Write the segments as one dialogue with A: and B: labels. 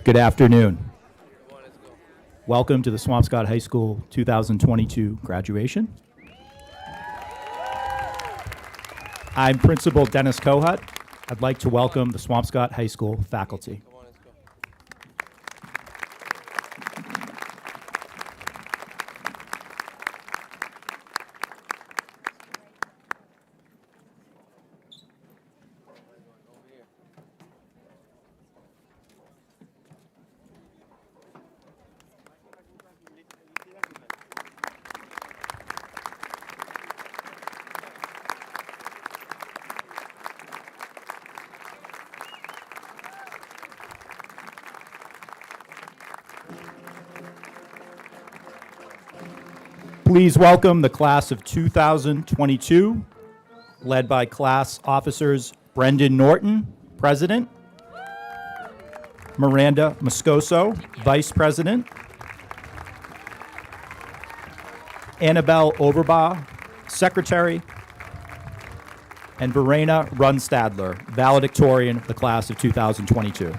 A: Good afternoon. Welcome to the Swampscott High School 2022 graduation. I'm Principal Dennis Kohut. I'd like to welcome the Swampscott High School faculty. Please welcome the class of 2022, led by class officers Brendan Norton, President, Miranda Moscoso, Vice President, Annabelle Overbaugh, Secretary, and Verena Runstadler, Valedictorian of the class of 2022.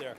A: right there.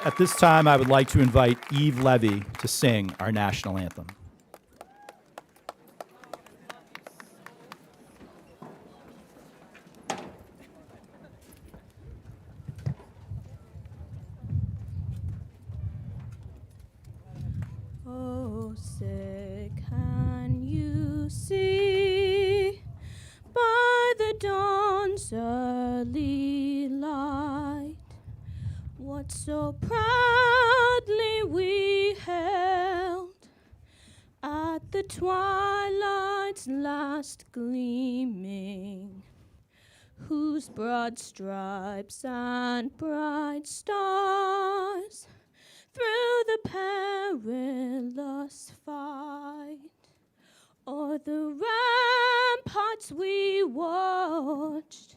A: At this time, I would like to invite Eve Levy to sing our national anthem.
B: Oh, say, can you see by the dawn's early light what so proudly we held at the twilight's last gleaming, whose broad stripes and bright stars through the perilous fight o'er the ramparts we watched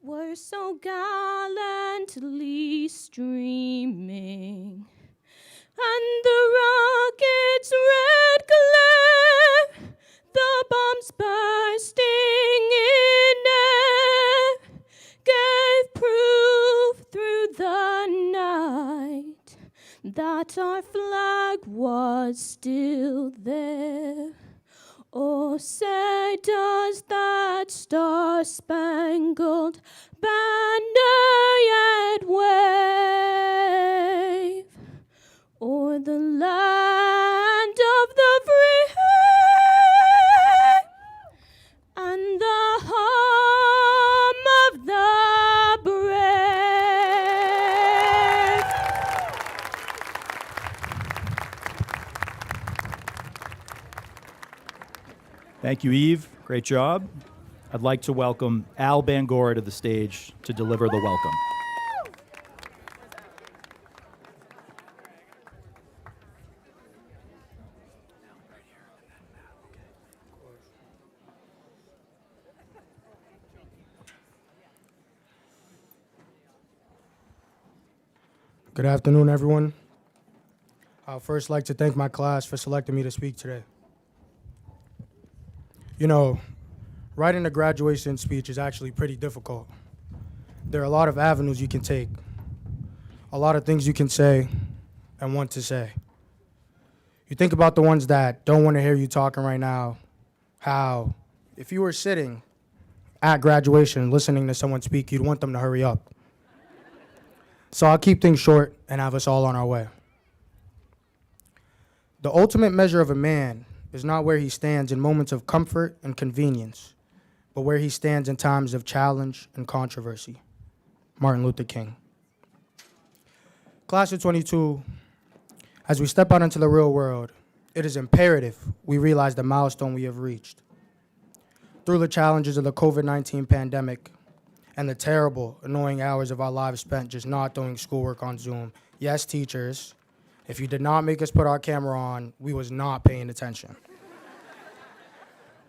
B: were so gallantly streaming, and the rocket's red glare, the bombs bursting in air, gave proof through the night that our flag was still there. Oh, say, does that star-spangled banner yet wave o'er the land of the free and the home of the brave?
A: Thank you, Eve. Great job. I'd like to welcome Al Bangora to the stage to deliver the welcome.
C: Good afternoon, everyone. I'd first like to thank my class for selecting me to speak today. You know, writing a graduation speech is actually pretty difficult. There are a lot of avenues you can take, a lot of things you can say and want to say. You think about the ones that don't want to hear you talking right now, how if you were sitting at graduation listening to someone speak, you'd want them to hurry up. So I'll keep things short and have us all on our way. The ultimate measure of a man is not where he stands in moments of comfort and convenience, but where he stands in times of challenge and controversy. Martin Luther King. Class of 22, as we step out into the real world, it is imperative we realize the milestone we have reached. Through the challenges of the COVID-19 pandemic and the terrible, annoying hours of our lives spent just not doing schoolwork on Zoom, yes, teachers, if you did not make us put our camera on, we was not paying attention.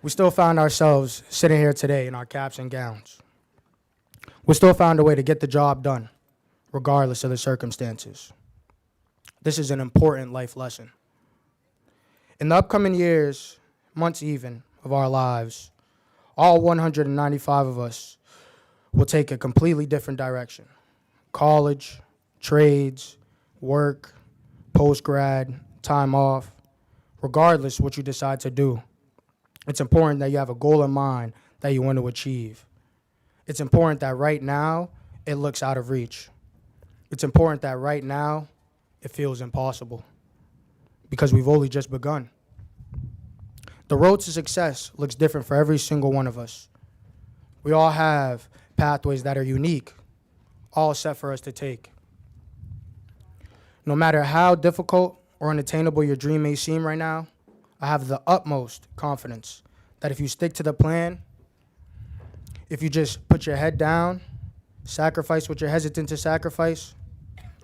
C: We still found ourselves sitting here today in our caps and gowns. We still found a way to get the job done, regardless of the circumstances. This is an important life lesson. In the upcoming years, months even, of our lives, all 195 of us will take a completely different direction. College, trades, work, post-grad, time off, regardless what you decide to do. It's important that you have a goal in mind that you want to achieve. It's important that right now, it looks out of reach. It's important that right now, it feels impossible because we've only just begun. The road to success looks different for every single one of us. We all have pathways that are unique, all set for us to take. No matter how difficult or unattainable your dream may seem right now, I have the utmost confidence that if you stick to the plan, if you just put your head down, sacrifice what you're hesitant to sacrifice,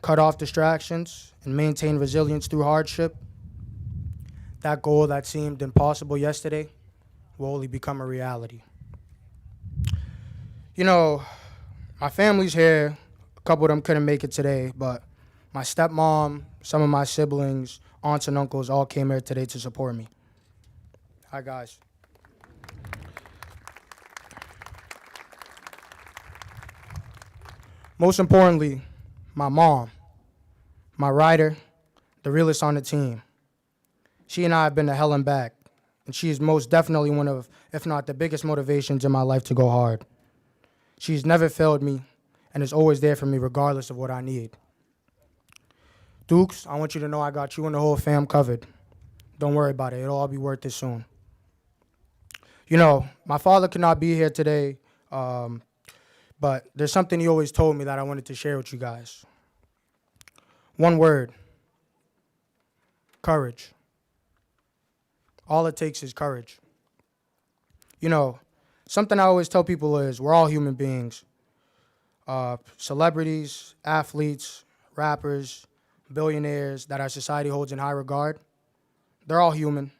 C: cut off distractions, and maintain resilience through hardship, that goal that seemed impossible yesterday will only become a reality. You know, my family's here. A couple of them couldn't make it today, but my stepmom, some of my siblings, aunts and uncles all came here today to support me. Hi, guys. Most importantly, my mom, my rider, the realest on the team. She and I have been to hell and back, and she is most definitely one of, if not the biggest motivations in my life to go hard. She's never failed me and is always there for me regardless of what I need. Dukes, I want you to know I got you and the whole fam covered. Don't worry about it. It'll all be worth it soon. You know, my father could not be here today, but there's something he always told me that I wanted to share with you guys. One word: courage. All it takes is courage. You know, something I always tell people is we're all human beings. Celebrities, athletes, rappers, billionaires that our society holds in high regard, they're all human.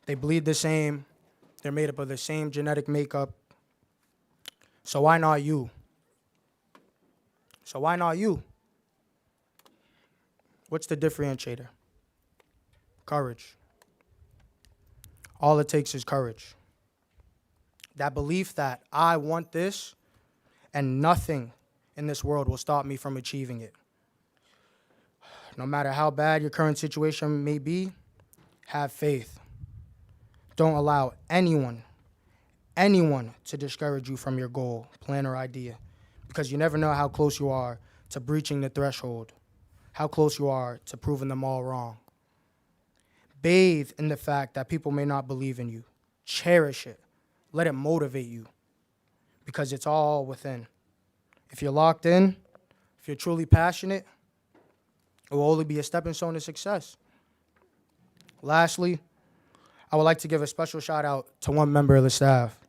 C: They bleed the same. They're made up of the same genetic makeup. So why not you? So why not you? What's the differentiator? Courage. All it takes is courage. That belief that I want this and nothing in this world will stop me from achieving it. No matter how bad your current situation may be, have faith. Don't allow anyone to discourage you from your goal, plan, or idea, because you never know how close you are to breaching the threshold, how close you are to proving them all wrong. Bathe in the fact that people may not believe in you. Cherish it. Let it motivate you, because it's all within. If you're locked in, if you're truly passionate, it will only be a stepping stone to success. Lastly, I would like to give a special shout out to one member of the staff,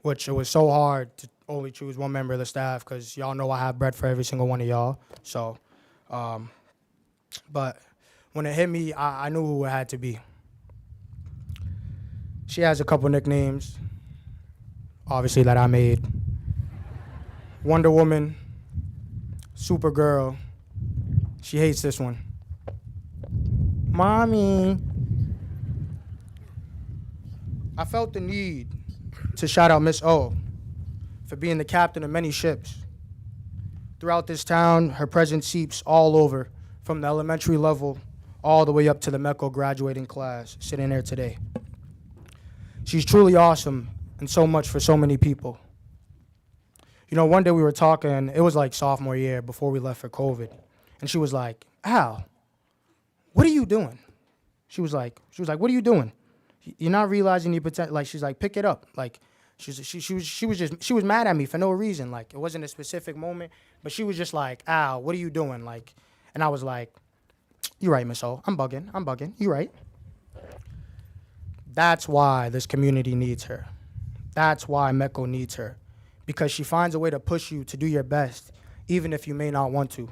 C: which it was so hard to only choose one member of the staff because y'all know I have bread for every single one of y'all. So, but when it hit me, I knew who it had to be. She has a couple nicknames, obviously, that I made. Wonder Woman, Supergirl. She hates this one. Mommy. I felt the need to shout out Miss O for being the captain of many ships. Throughout this town, her presence seeps all over, from the elementary level all the way up to the MECO graduating class sitting there today. She's truly awesome and so much for so many people. You know, one day we were talking, it was like sophomore year before we left for COVID, and she was like, Al, what are you doing? She was like, what are you doing? You're not realizing your potential. Like, she's like, pick it up. Like, she was mad at me for no reason. Like, it wasn't a specific moment, but she was just like, Al, what are you doing? Like, and I was like, you're right, Miss O. I'm bugging. You're right. That's why this community needs her. That's why MECO needs her. Because she finds a way to push you to do your best, even if you may not want to.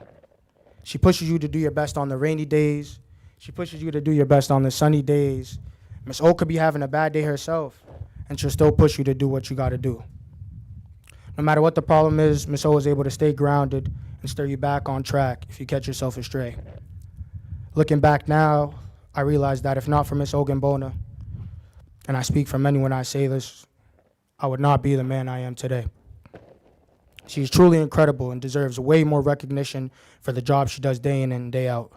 C: She pushes you to do your best on the rainy days. She pushes you to do your best on the sunny days. Miss O could be having a bad day herself, and she'll still push you to do what you got to do. No matter what the problem is, Miss O is able to stay grounded and steer you back on track if you catch yourself astray. Looking back now, I realize that if not for Miss Ogambona, and I speak for many when I say this, I would not be the man I am today. She's truly incredible and deserves way more recognition for the job she does day in and day out.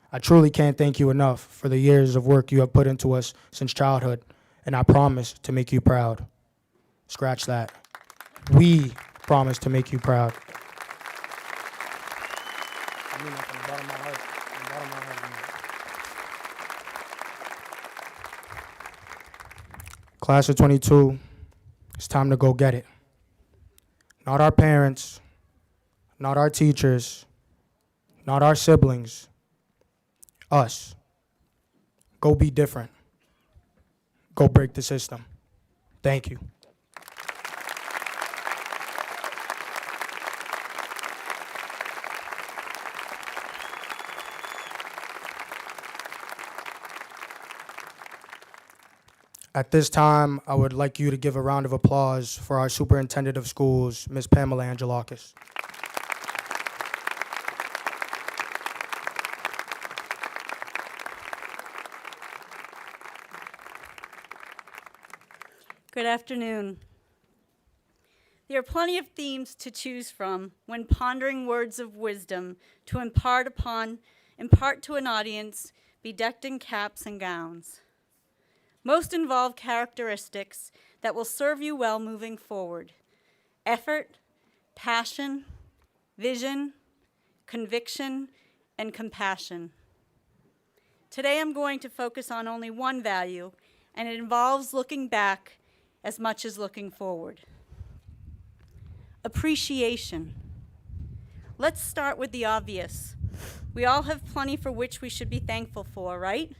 C: I truly can't thank you enough for the years of work you have put into us since childhood, and I promise to make you proud. Scratch that. We promise to make you proud. I mean that from the bottom of my heart. From the bottom of my heart. Class of 22, It's time to go get it. Not our parents, not our teachers, not our siblings, us. Go be different. Go break the system. Thank you. At this time, I would like you to give a round of applause for our Superintendent of Schools, Ms. Pamela Angelakis.
D: Good afternoon. There are plenty of themes to choose from when pondering words of wisdom to impart to an audience bedecked in caps and gowns. Most involve characteristics that will serve you well moving forward: effort, passion, vision, conviction, and compassion. Today I'm going to focus on only one value, and it involves looking back as much as looking forward. Appreciation. Let's start with the obvious. We all have plenty for which we should be thankful for, right?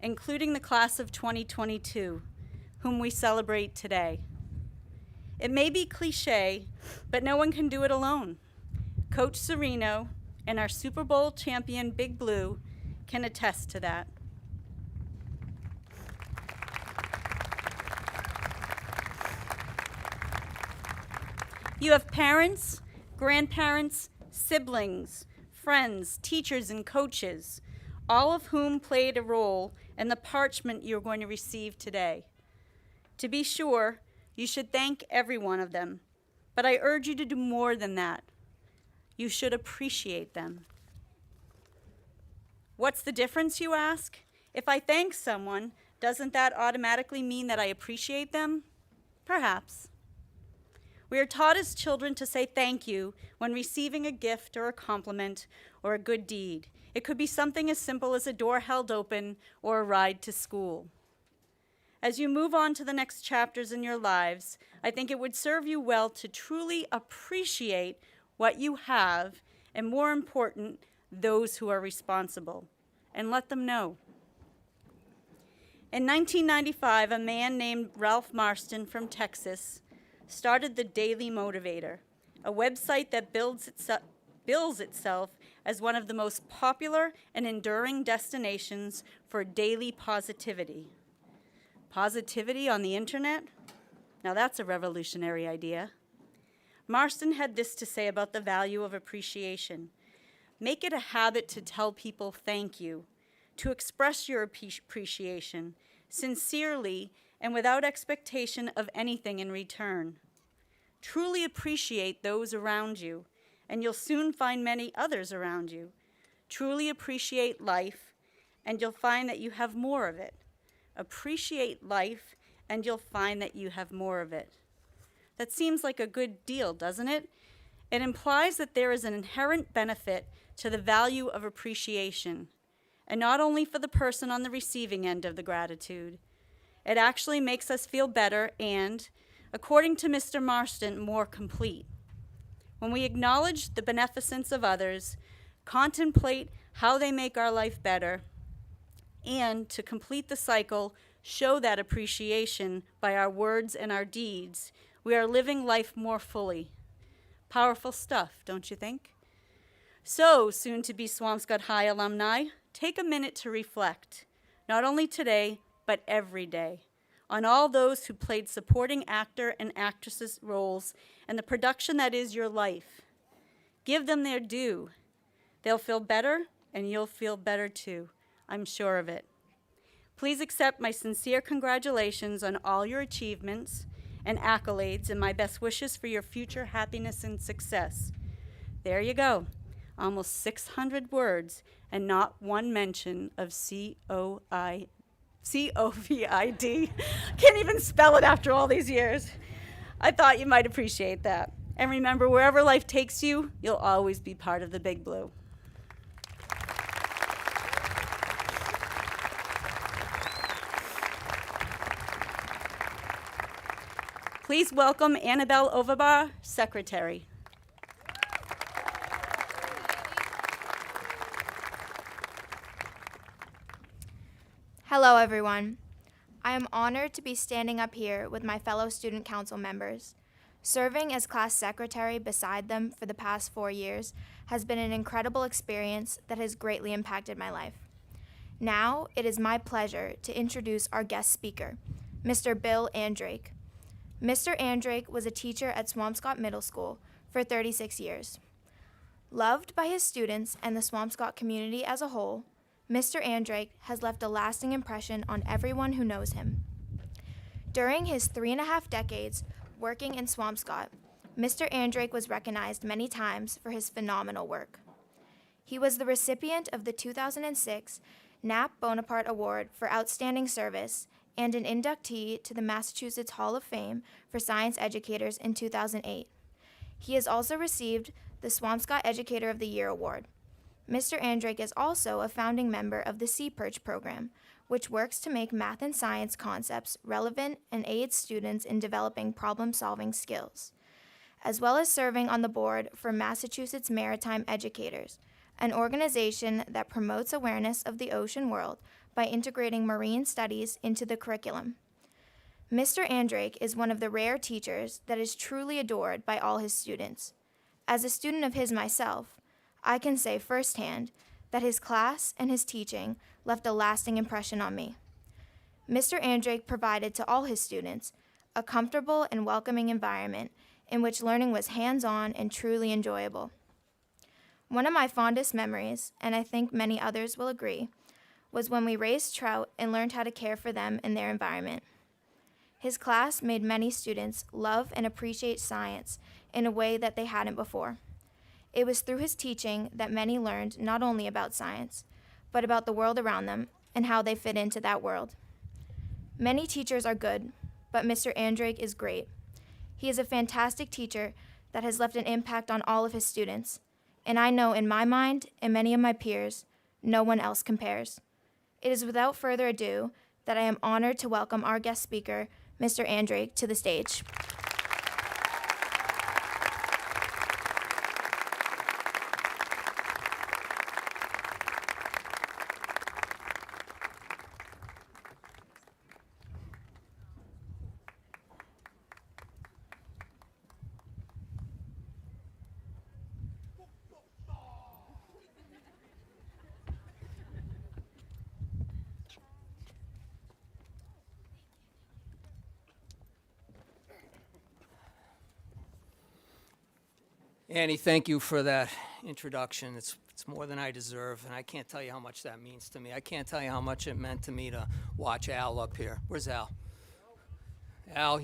D: Including the class of 2022, whom we celebrate today. It may be cliche, but no one can do it alone. Coach Serino and our Super Bowl champion Big Blue can attest to that. You have parents, grandparents, siblings, friends, teachers, and coaches, all of whom played a role in the parchment you're going to receive today. To be sure, you should thank every one of them, but I urge you to do more than that. You should appreciate them. What's the difference, you ask? If I thank someone, doesn't that automatically mean that I appreciate them? Perhaps. We are taught as children to say thank you when receiving a gift or a compliment or a good deed. It could be something as simple as a door held open or a ride to school. As you move on to the next chapters in your lives, I think it would serve you well to truly appreciate what you have, and more important, those who are responsible, and let them know. In 1995, a man named Ralph Marston from Texas started the Daily Motivator, a website that bills itself as one of the most popular and enduring destinations for daily positivity. Positivity on the internet? Now that's a revolutionary idea. Marston had this to say about the value of appreciation. Make it a habit to tell people thank you, to express your appreciation sincerely and without expectation of anything in return. Truly appreciate those around you, and you'll soon find many others around you. Truly appreciate life, and you'll find that you have more of it. Appreciate life, and you'll find that you have more of it. That seems like a good deal, doesn't it? It implies that there is an inherent benefit to the value of appreciation, and not only for the person on the receiving end of the gratitude. It actually makes us feel better and, according to Mr. Marston, more complete. When we acknowledge the beneficence of others, contemplate how they make our life better, and to complete the cycle, show that appreciation by our words and our deeds, we are living life more fully. Powerful stuff, don't you think? So, soon to be Swampscott High alumni, take a minute to reflect, not only today, but every day, on all those who played supporting actor and actresses roles in the production that is your life. Give them their due. They'll feel better, and you'll feel better too. I'm sure of it. Please accept my sincere congratulations on all your achievements and accolades, and my best wishes for your future happiness and success. There you go. Almost 600 words and not one mention of COVID. Can't even spell it after all these years. I thought you might appreciate that. And remember, wherever life takes you, you'll always be part of the Big Blue. Please welcome Annabelle Overbar, Secretary.
E: Hello, everyone. I am honored to be standing up here with my fellow student council members. Serving as class secretary beside them for the past 4 years has been an incredible experience that has greatly impacted my life. Now, it is my pleasure to introduce our guest speaker, Mr. Bill Andrake. Mr. Andrake was a teacher at Swampscott Middle School for 36 years. Loved by his students and the Swampscott community as a whole, Mr. Andrake has left a lasting impression on everyone who knows him. During his 3.5 decades working in Swampscott, Mr. Andrake was recognized many times for his phenomenal work. He was the recipient of the 2006 Knapp Bonaparte Award for Outstanding Service and an inductee to the Massachusetts Hall of Fame for Science Educators in 2008. He has also received the Swampscott Educator of the Year Award. Mr. Andrake is also a founding member of the Sea Perch program, which works to make math and science concepts relevant and aids students in developing problem-solving skills, as well as serving on the board for Massachusetts Maritime Educators, an organization that promotes awareness of the ocean world by integrating marine studies into the curriculum. Mr. Andrake is one of the rare teachers that is truly adored by all his students. As a student of his myself, I can say firsthand that his class and his teaching left a lasting impression on me. Mr. Andrake provided to all his students a comfortable and welcoming environment in which learning was hands-on and truly enjoyable. One of my fondest memories, and I think many others will agree, was when we raised trout and learned how to care for them in their environment. His class made many students love and appreciate science in a way that they hadn't before. It was through his teaching that many learned not only about science, but about the world around them and how they fit into that world. Many teachers are good, but Mr. Andrake is great. He is a fantastic teacher that has left an impact on all of his students, and I know in my mind and many of my peers, no one else compares. It is without further ado that I am honored to welcome our guest speaker, Mr. Andrake, to the stage.
F: Annie, thank you for that introduction. It's more than I deserve, and I can't tell you how much that means to me. I can't tell you how much it meant to me to watch Al up here. Where's Al? Al,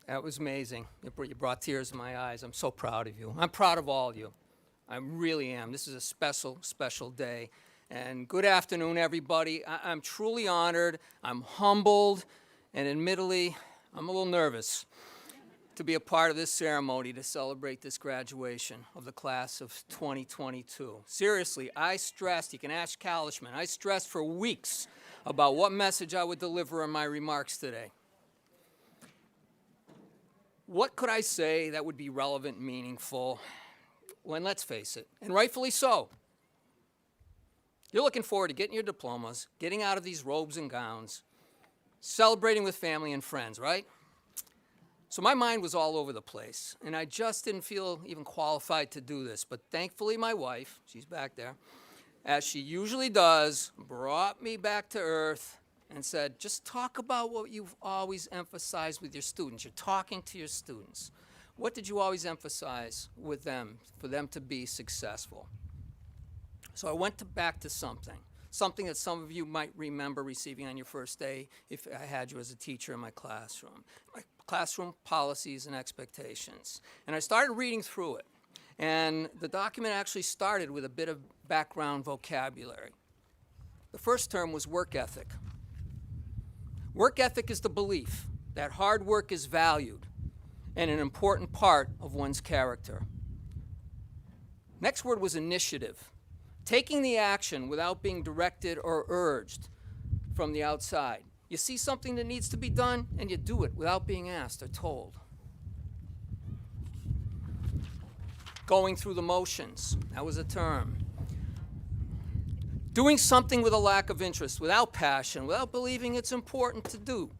F: that was amazing. You brought tears to my eyes. I'm so proud of you. I'm proud of all of you. I really am. This is a special, special day. And good afternoon, everybody. I'm truly honored. I'm humbled, and admittedly, I'm a little nervous to be a part of this ceremony to celebrate this graduation of the class of 2022. Seriously, I stressed, you can ask Kalishman, I stressed for weeks about what message I would deliver in my remarks today. What could I say that would be relevant and meaningful when, let's face it, and rightfully so, you're looking forward to getting your diplomas, getting out of these robes and gowns, celebrating with family and friends, right? So my mind was all over the place, and I just didn't feel even qualified to do this. But thankfully, my wife, she's back there, as she usually does, brought me back to earth and said, just talk about what you've always emphasized with your students. You're talking to your students. What did you always emphasize with them for them to be successful? So I went back to something that some of you might remember receiving on your first day if I had you as a teacher in my classroom. My classroom policies and expectations. And I started reading through it. And the document actually started with a bit of background vocabulary. The first term was work ethic. Work ethic is the belief that hard work is valued and an important part of one's character. Next word was initiative. Taking the action without being directed or urged from the outside. You see something that needs to be done, and you do it without being asked or told. Going through the motions, that was a term. Doing something with a lack of interest, without passion, without believing it's important to do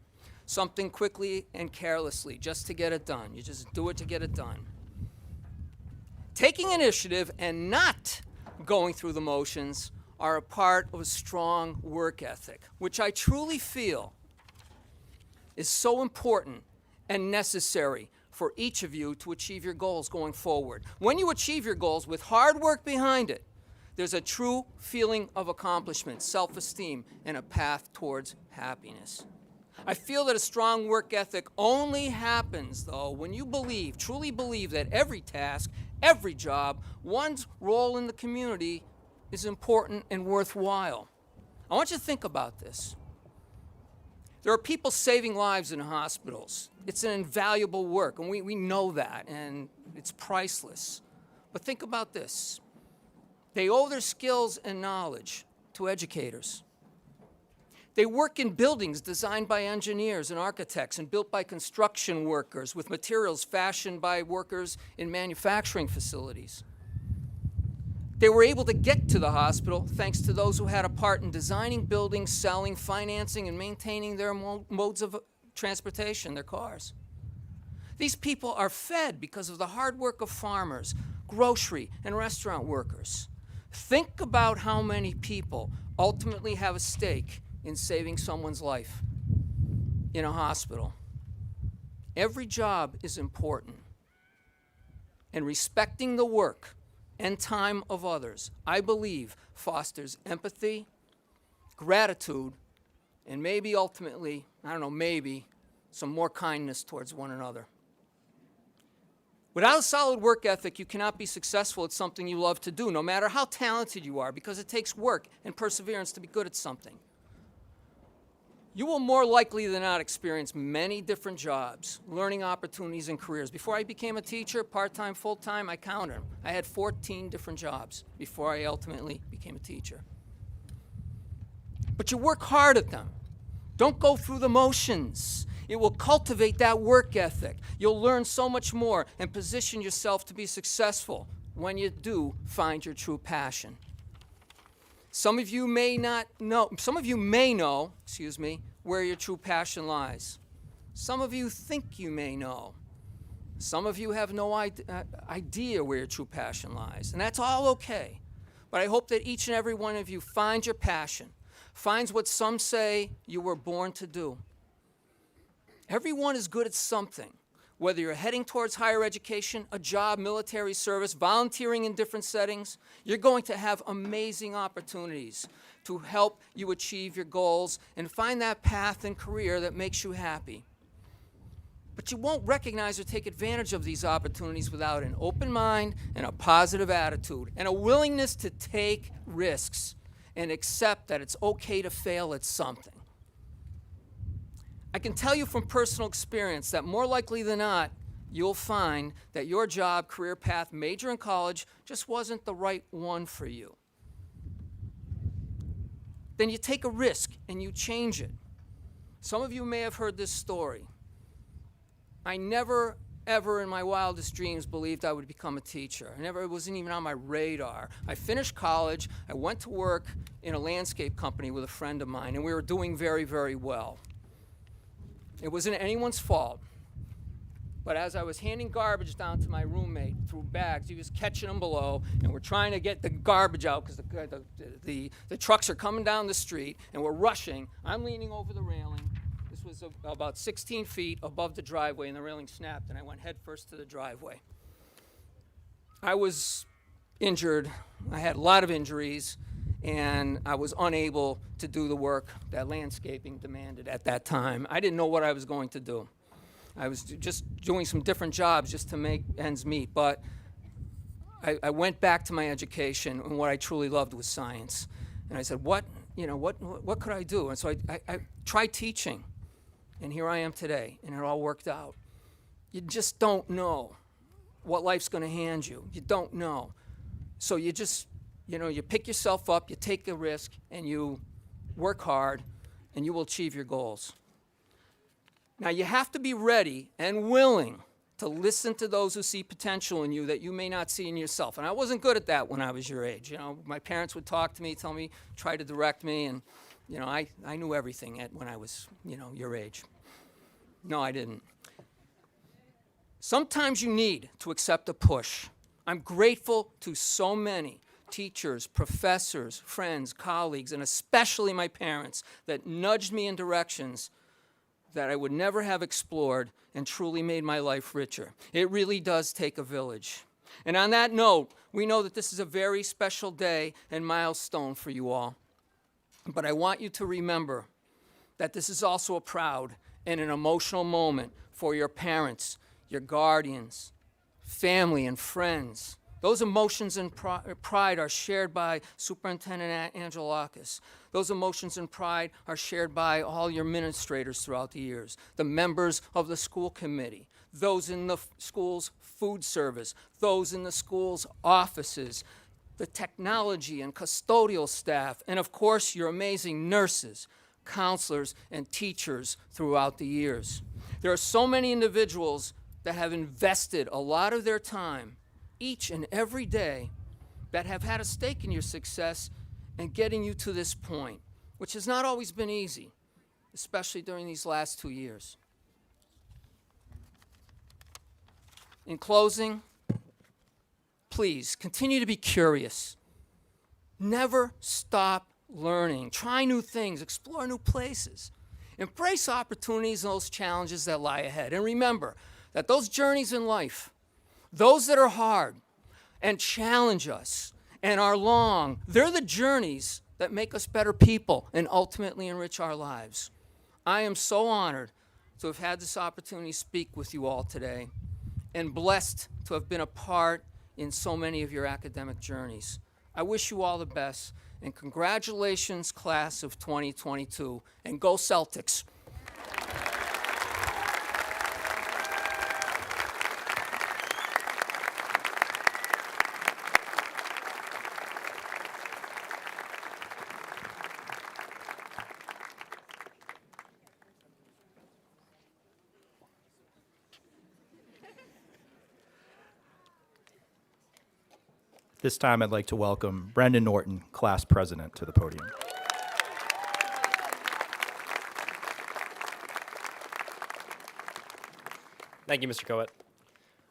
F: something quickly and carelessly, just to get it done. You just do it to get it done. Taking initiative and not going through the motions are a part of a strong work ethic, which I truly feel is so important and necessary for each of you to achieve your goals going forward. When you achieve your goals with hard work behind it, there's a true feeling of accomplishment, self-esteem, and a path towards happiness. I feel that a strong work ethic only happens, though, when you truly believe that every task, every job, one's role in the community is important and worthwhile. I want you to think about this. There are people saving lives in hospitals. It's an invaluable work, and we know that, and it's priceless. But think about this. They owe their skills and knowledge to educators. They work in buildings designed by engineers and architects and built by construction workers with materials fashioned by workers in manufacturing facilities. They were able to get to the hospital thanks to those who had a part in designing buildings, selling, financing, and maintaining their modes of transportation, their cars. These people are fed because of the hard work of farmers, grocery, and restaurant workers. Think about how many people ultimately have a stake in saving someone's life in a hospital. Every job is important, and respecting the work and time of others, I believe, fosters empathy, gratitude, and maybe ultimately, maybe some more kindness towards one another. Without a solid work ethic, you cannot be successful at something you love to do, no matter how talented you are, because it takes work and perseverance to be good at something. You will more likely than not experience many different jobs, learning opportunities, and careers. Before I became a teacher, part-time, full-time, I counted them. I had 14 different jobs before I ultimately became a teacher. But you work hard at them. Don't go through the motions. It will cultivate that work ethic. You'll learn so much more and position yourself to be successful when you do find your true passion. Some of you may know, where your true passion lies. Some of you think you may know. Some of you have no idea where your true passion lies, and that's all okay. But I hope that each and every one of you finds your passion, finds what some say you were born to do. Everyone is good at something. Whether you're heading towards higher education, a job, military service, volunteering in different settings, you're going to have amazing opportunities to help you achieve your goals and find that path and career that makes you happy. But you won't recognize or take advantage of these opportunities without an open mind and a positive attitude and a willingness to take risks and accept that it's okay to fail at something. I can tell you from personal experience that more likely than not, you'll find that your job, career path, major in college just wasn't the right one for you. Then you take a risk and you change it. Some of you may have heard this story. I never, ever in my wildest dreams believed I would become a teacher. It wasn't even on my radar. I finished college, I went to work in a landscape company with a friend of mine, and we were doing very, very well. It wasn't anyone's fault. But as I was handing garbage down to my roommate through bags, he was catching them below, and we're trying to get the garbage out because the trucks are coming down the street, and we're rushing. I'm leaning over the railing. This was about 16 feet above the driveway, and the railing snapped, and I went headfirst to the driveway. I was injured. I had a lot of injuries, and I was unable to do the work that landscaping demanded at that time. I didn't know what I was going to do. I was just doing some different jobs just to make ends meet, but I went back to my education, and what I truly loved was science. And I said, what could I do? And so I tried teaching, and here I am today, and it all worked out. You just don't know what life's going to hand you. You don't know. So you just, you pick yourself up, you take a risk, and you work hard, and you will achieve your goals. Now, you have to be ready and willing to listen to those who see potential in you that you may not see in yourself. And I wasn't good at that when I was your age. You know, my parents would talk to me, tell me, try to direct me, and, you know, I knew everything when I was, you know, your age. No, I didn't. Sometimes you need to accept a push. I'm grateful to so many teachers, professors, friends, colleagues, and especially my parents that nudged me in directions that I would never have explored and truly made my life richer. It really does take a village. And on that note, we know that this is a very special day and milestone for you all. But I want you to remember that this is also a proud and an emotional moment for your parents, your guardians, family, and friends. Those emotions and pride are shared by Superintendent Angelakis. Those emotions and pride are shared by all your administrators throughout the years, the members of the school committee, those in the school's food service, those in the school's offices, the technology and custodial staff, and of course, your amazing nurses, counselors, and teachers throughout the years. There are so many individuals that have invested a lot of their time each and every day that have had a stake in your success and getting you to this point, which has not always been easy, especially during these last 2 years. In closing, please continue to be curious. Never stop learning. Try new things, explore new places. Embrace opportunities and those challenges that lie ahead. And remember that those journeys in life, those that are hard and challenge us and are long, they're the journeys that make us better people and ultimately enrich our lives. I am so honored to have had this opportunity to speak with you all today and blessed to have been a part in so many of your academic journeys. I wish you all the best, and congratulations, class of 2022, and go Celtics.
A: This time, I'd like to welcome Brendan Norton, class president, to the podium.
G: Thank you, Mr. Coet.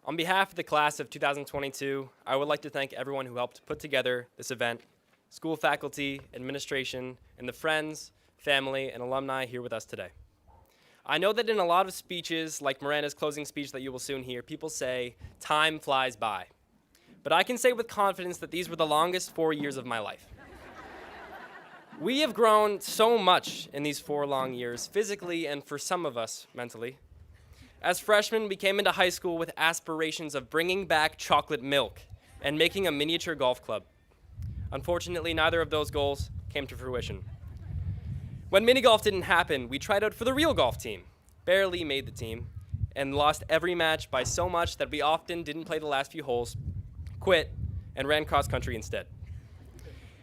G: On behalf of the class of 2022, I would like to thank everyone who helped put together this event, school faculty, administration, and the friends, family, and alumni here with us today. I know that in a lot of speeches, like Miranda's closing speech that you will soon hear, people say, time flies by. But I can say with confidence that these were the longest 4 years of my life. We have grown so much in these 4 long years, physically and for some of us, mentally. As freshmen, we came into high school with aspirations of bringing back chocolate milk and making a miniature golf club. Unfortunately, neither of those goals came to fruition. When mini golf didn't happen, we tried out for the real golf team, barely made the team, and lost every match by so much that we often didn't play the last few holes, quit, and ran cross country instead.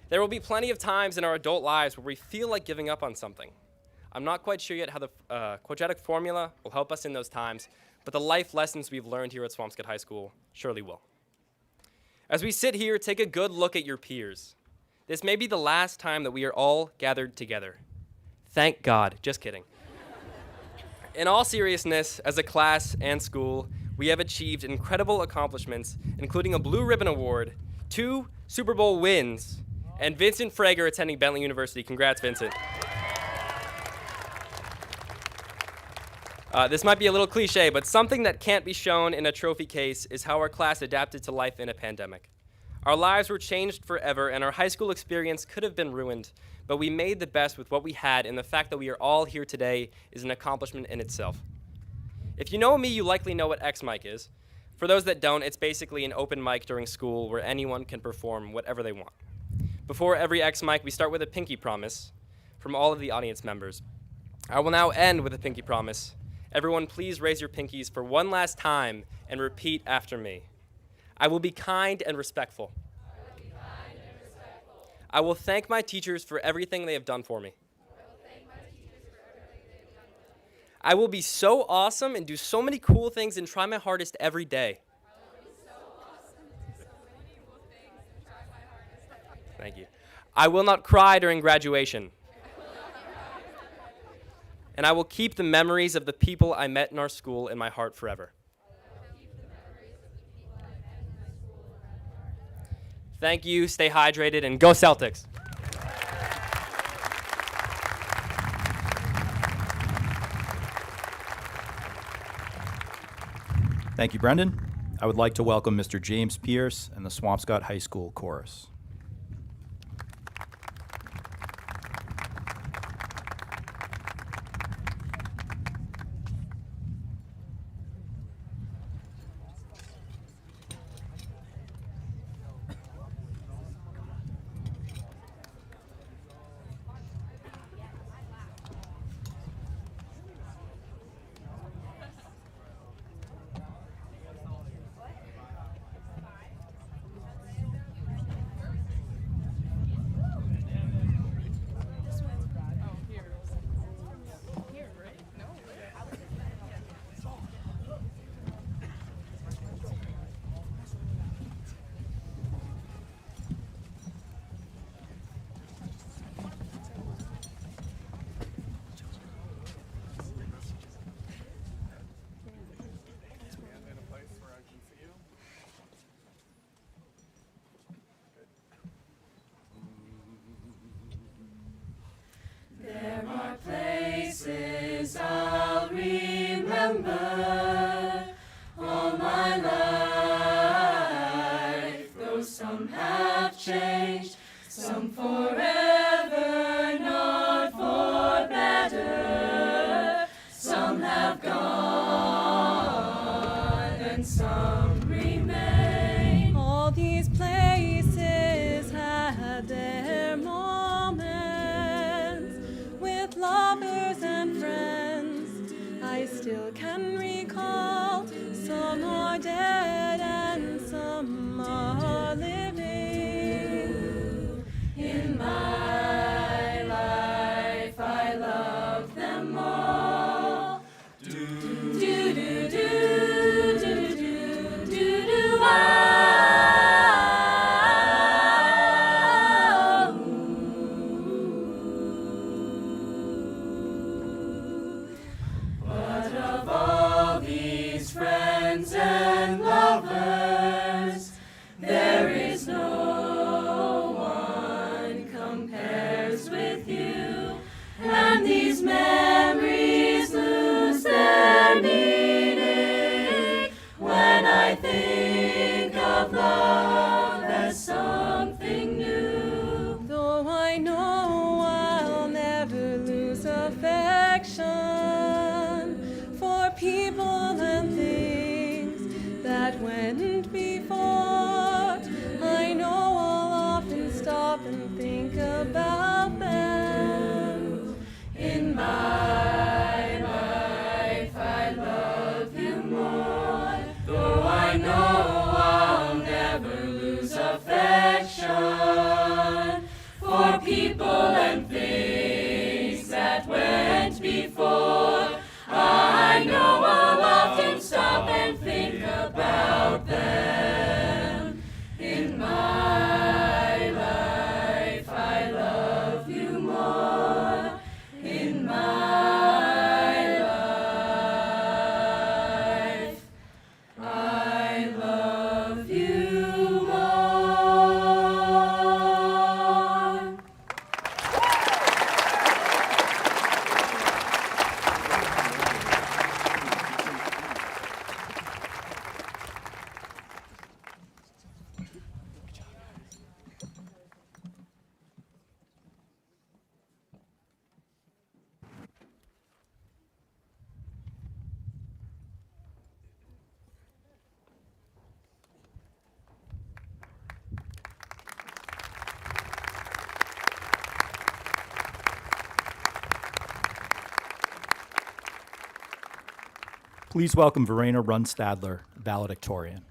G: There will be plenty of times in our adult lives where we feel like giving up on something. I'm not quite sure yet how the quadratic formula will help us in those times, but the life lessons we've learned here at Swampscott High School surely will. As we sit here, take a good look at your peers. This may be the last time that we are all gathered together. Thank God, just kidding. In all seriousness, as a class and school, we have achieved incredible accomplishments, including a Blue Ribbon Award, 2 Super Bowl wins, and Vincent Frager attending Bentley University. Congrats, Vincent. This might be a little cliche, but something that can't be shown in a trophy case is how our class adapted to life in a pandemic. Our lives were changed forever, and our high school experience could have been ruined, but we made the best with what we had, and the fact that we are all here today is an accomplishment in itself. If you know me, you likely know what X-Mic is. For those that don't, it's basically an open mic during school where anyone can perform whatever they want. Before every X-Mic, we start with a pinky promise from all of the audience members. I will now end with a pinky promise. Everyone, please raise your pinkies for one last time and repeat after me. I will be kind and respectful. I will thank my teachers for everything they have done for me. I will be so awesome and do so many cool things and try my hardest every day. Thank you. I will not cry during graduation. And I will keep the memories of the people I met in our school in my heart forever. Thank you, stay hydrated, and go Celtics!
A: Thank you, Brendan. I would like to welcome Mr. James Pierce and the Swampscott High School Chorus.
B: Places I'll remember all my life, though some have changed, some forever, not for better. Some have gone and some remain. All these places had their moments with lovers and friends. I still can recall, some are dead and some are living. In my life I love them all. Do do do do do do do do But of all these friends and lovers, there is no one compares with you, and these memories lose their meaning when I think of love as something new. Though I know I'll never lose affection for people and things that went before, I know I'll often stop and think about them. In my life I love you more, though I know I'll never lose affection for people and things that went before. I know I'll often stop and think about them. In my life I love you more. In my life I love you more.
A: Please welcome Verena Runstadler, valedictorian.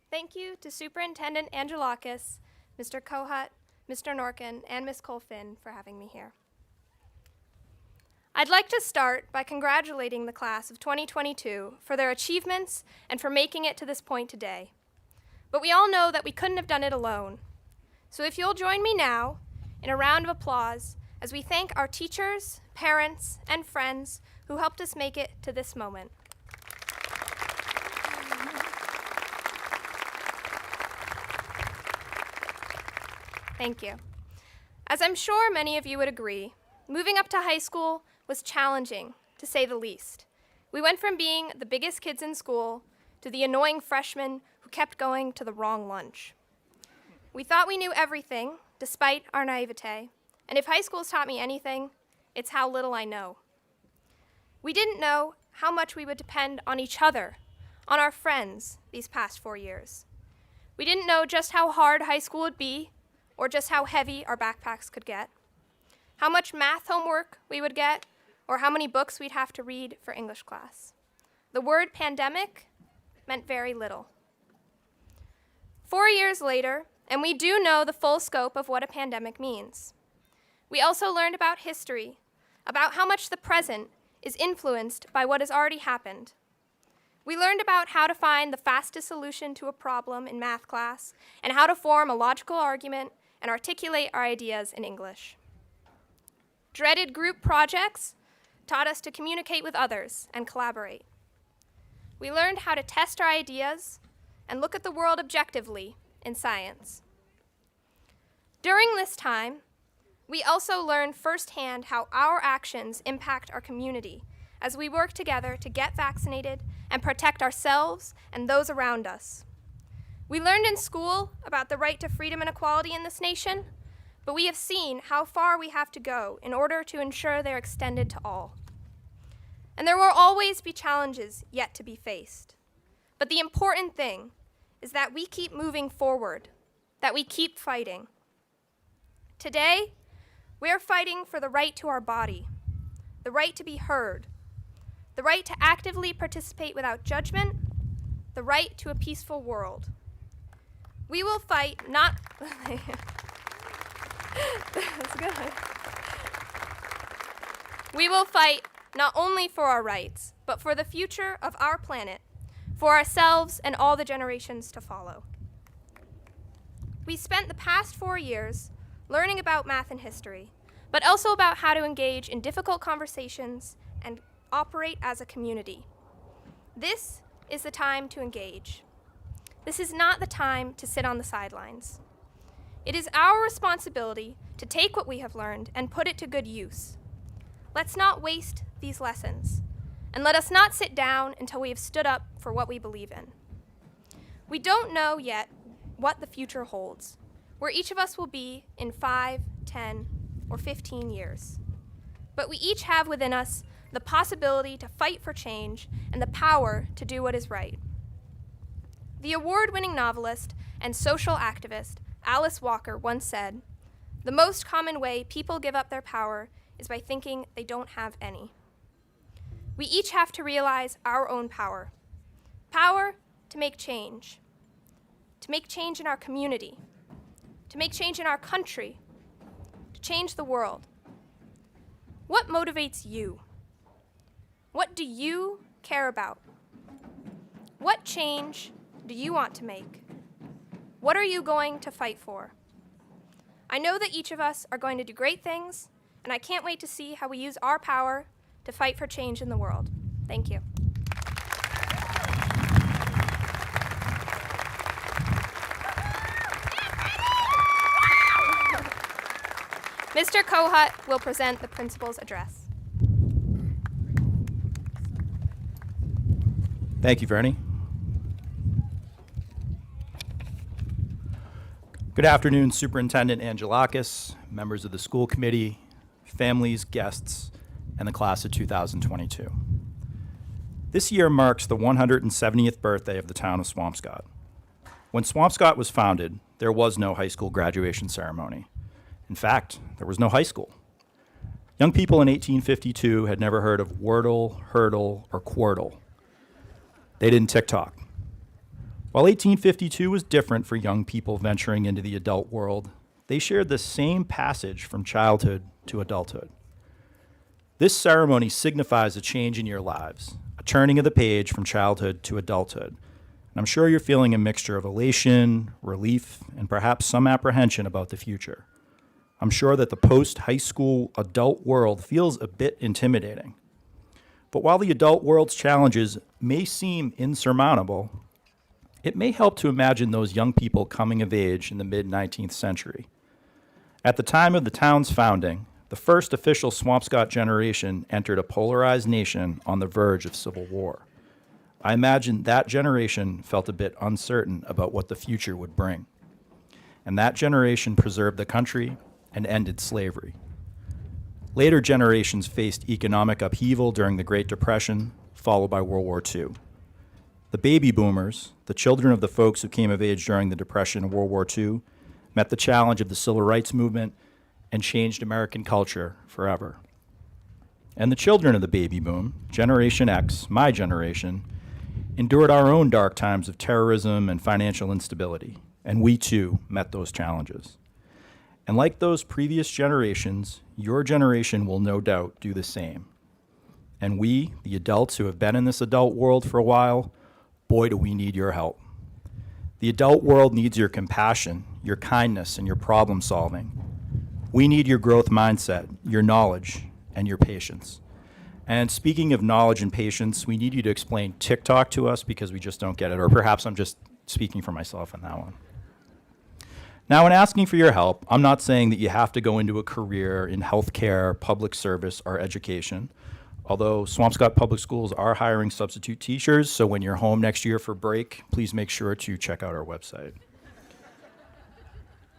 H: Thank you to to Superintendent Angelakis, Mr. Kohut, Mr. Norkin, and Ms. Colfin for having me here. I'd like to start by congratulating the class of 2022 for their achievements and for making it to this point today. But we all know that we couldn't have done it alone. So if you'll join me now in a round of applause as we thank our teachers, parents, and friends who helped us make it to this moment. Thank you. As I'm sure many of you would agree, moving up to high school was challenging, to say the least. We went from being the biggest kids in school to the annoying freshmen who kept going to the wrong lunch. We thought we knew everything, despite our naivete, and if high school's taught me anything, it's how little I know. We didn't know how much we would depend on each other, on our friends, these past 4 years. We didn't know just how hard high school would be, or just how heavy our backpacks could get, how much math homework we would get, or how many books we'd have to read for English class. The word pandemic meant very little. 4 years later, and we do know the full scope of what a pandemic means. We also learned about history, about how much the present is influenced by what has already happened. We learned about how to find the fastest solution to a problem in math class, and how to form a logical argument and articulate our ideas in English. Dreaded group projects taught us to communicate with others and collaborate. We learned how to test our ideas and look at the world objectively in science. During this time, we also learned firsthand how our actions impact our community as we work together to get vaccinated and protect ourselves and those around us. We learned in school about the right to freedom and equality in this nation, but we have seen how far we have to go in order to ensure they're extended to all. And there will always be challenges yet to be faced. But the important thing is that we keep moving forward, that we keep fighting. Today, we are fighting for the right to our body, the right to be heard, the right to actively participate without judgment, the right to a peaceful world. We will fight not... That's good. We will fight not only for our rights, but for the future of our planet, for ourselves and all the generations to follow. We spent the past 4 years learning about math and history, but also about how to engage in difficult conversations and operate as a community. This is the time to engage. This is not the time to sit on the sidelines. It is our responsibility to take what we have learned and put it to good use. Let's not waste these lessons, and let us not sit down until we have stood up for what we believe in. We don't know yet what the future holds, where each of us will be in 5, 10, or 15 years. But we each have within us the possibility to fight for change and the power to do what is right. The award-winning novelist and social activist Alice Walker once said, "The most common way people give up their power is by thinking they don't have any." We each have to realize our own power. Power to make change in our community, to make change in our country, to change the world. What motivates you? What do you care about? What change do you want to make? What are you going to fight for? I know that each of us are going to do great things, and I can't wait to see how we use our power to fight for change in the world. Thank you. Mr. Kohut will present the principal's address.
A: Thank you, Vernie. Good afternoon, Superintendent Angelakis, members of the school committee, families, guests, and the class of 2022. This year marks the 170th birthday of the town of Swampscott. When Swampscott was founded, there was no high school graduation ceremony. In fact, there was no high school. Young people in 1852 had never heard of Wordle, Hurdle, or Quirtle. They didn't TikTok. While 1852 was different for young people venturing into the adult world, they shared the same passage from childhood to adulthood. This ceremony signifies a change in your lives, a turning of the page from childhood to adulthood. And I'm sure you're feeling a mixture of elation, relief, and perhaps some apprehension about the future. I'm sure that the post-high school adult world feels a bit intimidating. But while the adult world's challenges may seem insurmountable, it may help to imagine those young people coming of age in the mid-19th century. At the time of the town's founding, the first official Swampscott generation entered a polarized nation on the verge of civil war. I imagine that generation felt a bit uncertain about what the future would bring. And that generation preserved the country and ended slavery. Later generations faced economic upheaval during the Great Depression, followed by World War II. The baby boomers, the children of the folks who came of age during the Depression and World War II, met the challenge of the Civil Rights Movement and changed American culture forever. And the children of the baby boom, Generation X, my generation, endured our own dark times of terrorism and financial instability, and we too met those challenges. And like those previous generations, your generation will no doubt do the same. And we, the adults who have been in this adult world for a while, boy, do we need your help. The adult world needs your compassion, your kindness, and your problem solving. We need your growth mindset, your knowledge, and your patience. And speaking of knowledge and patience, we need you to explain TikTok to us because we just don't get it, or perhaps I'm just speaking for myself on that one. Now, in asking for your help, I'm not saying that you have to go into a career in healthcare, public service, or education, although Swampscott Public Schools are hiring substitute teachers, so when you're home next year for break, please make sure to check out our website.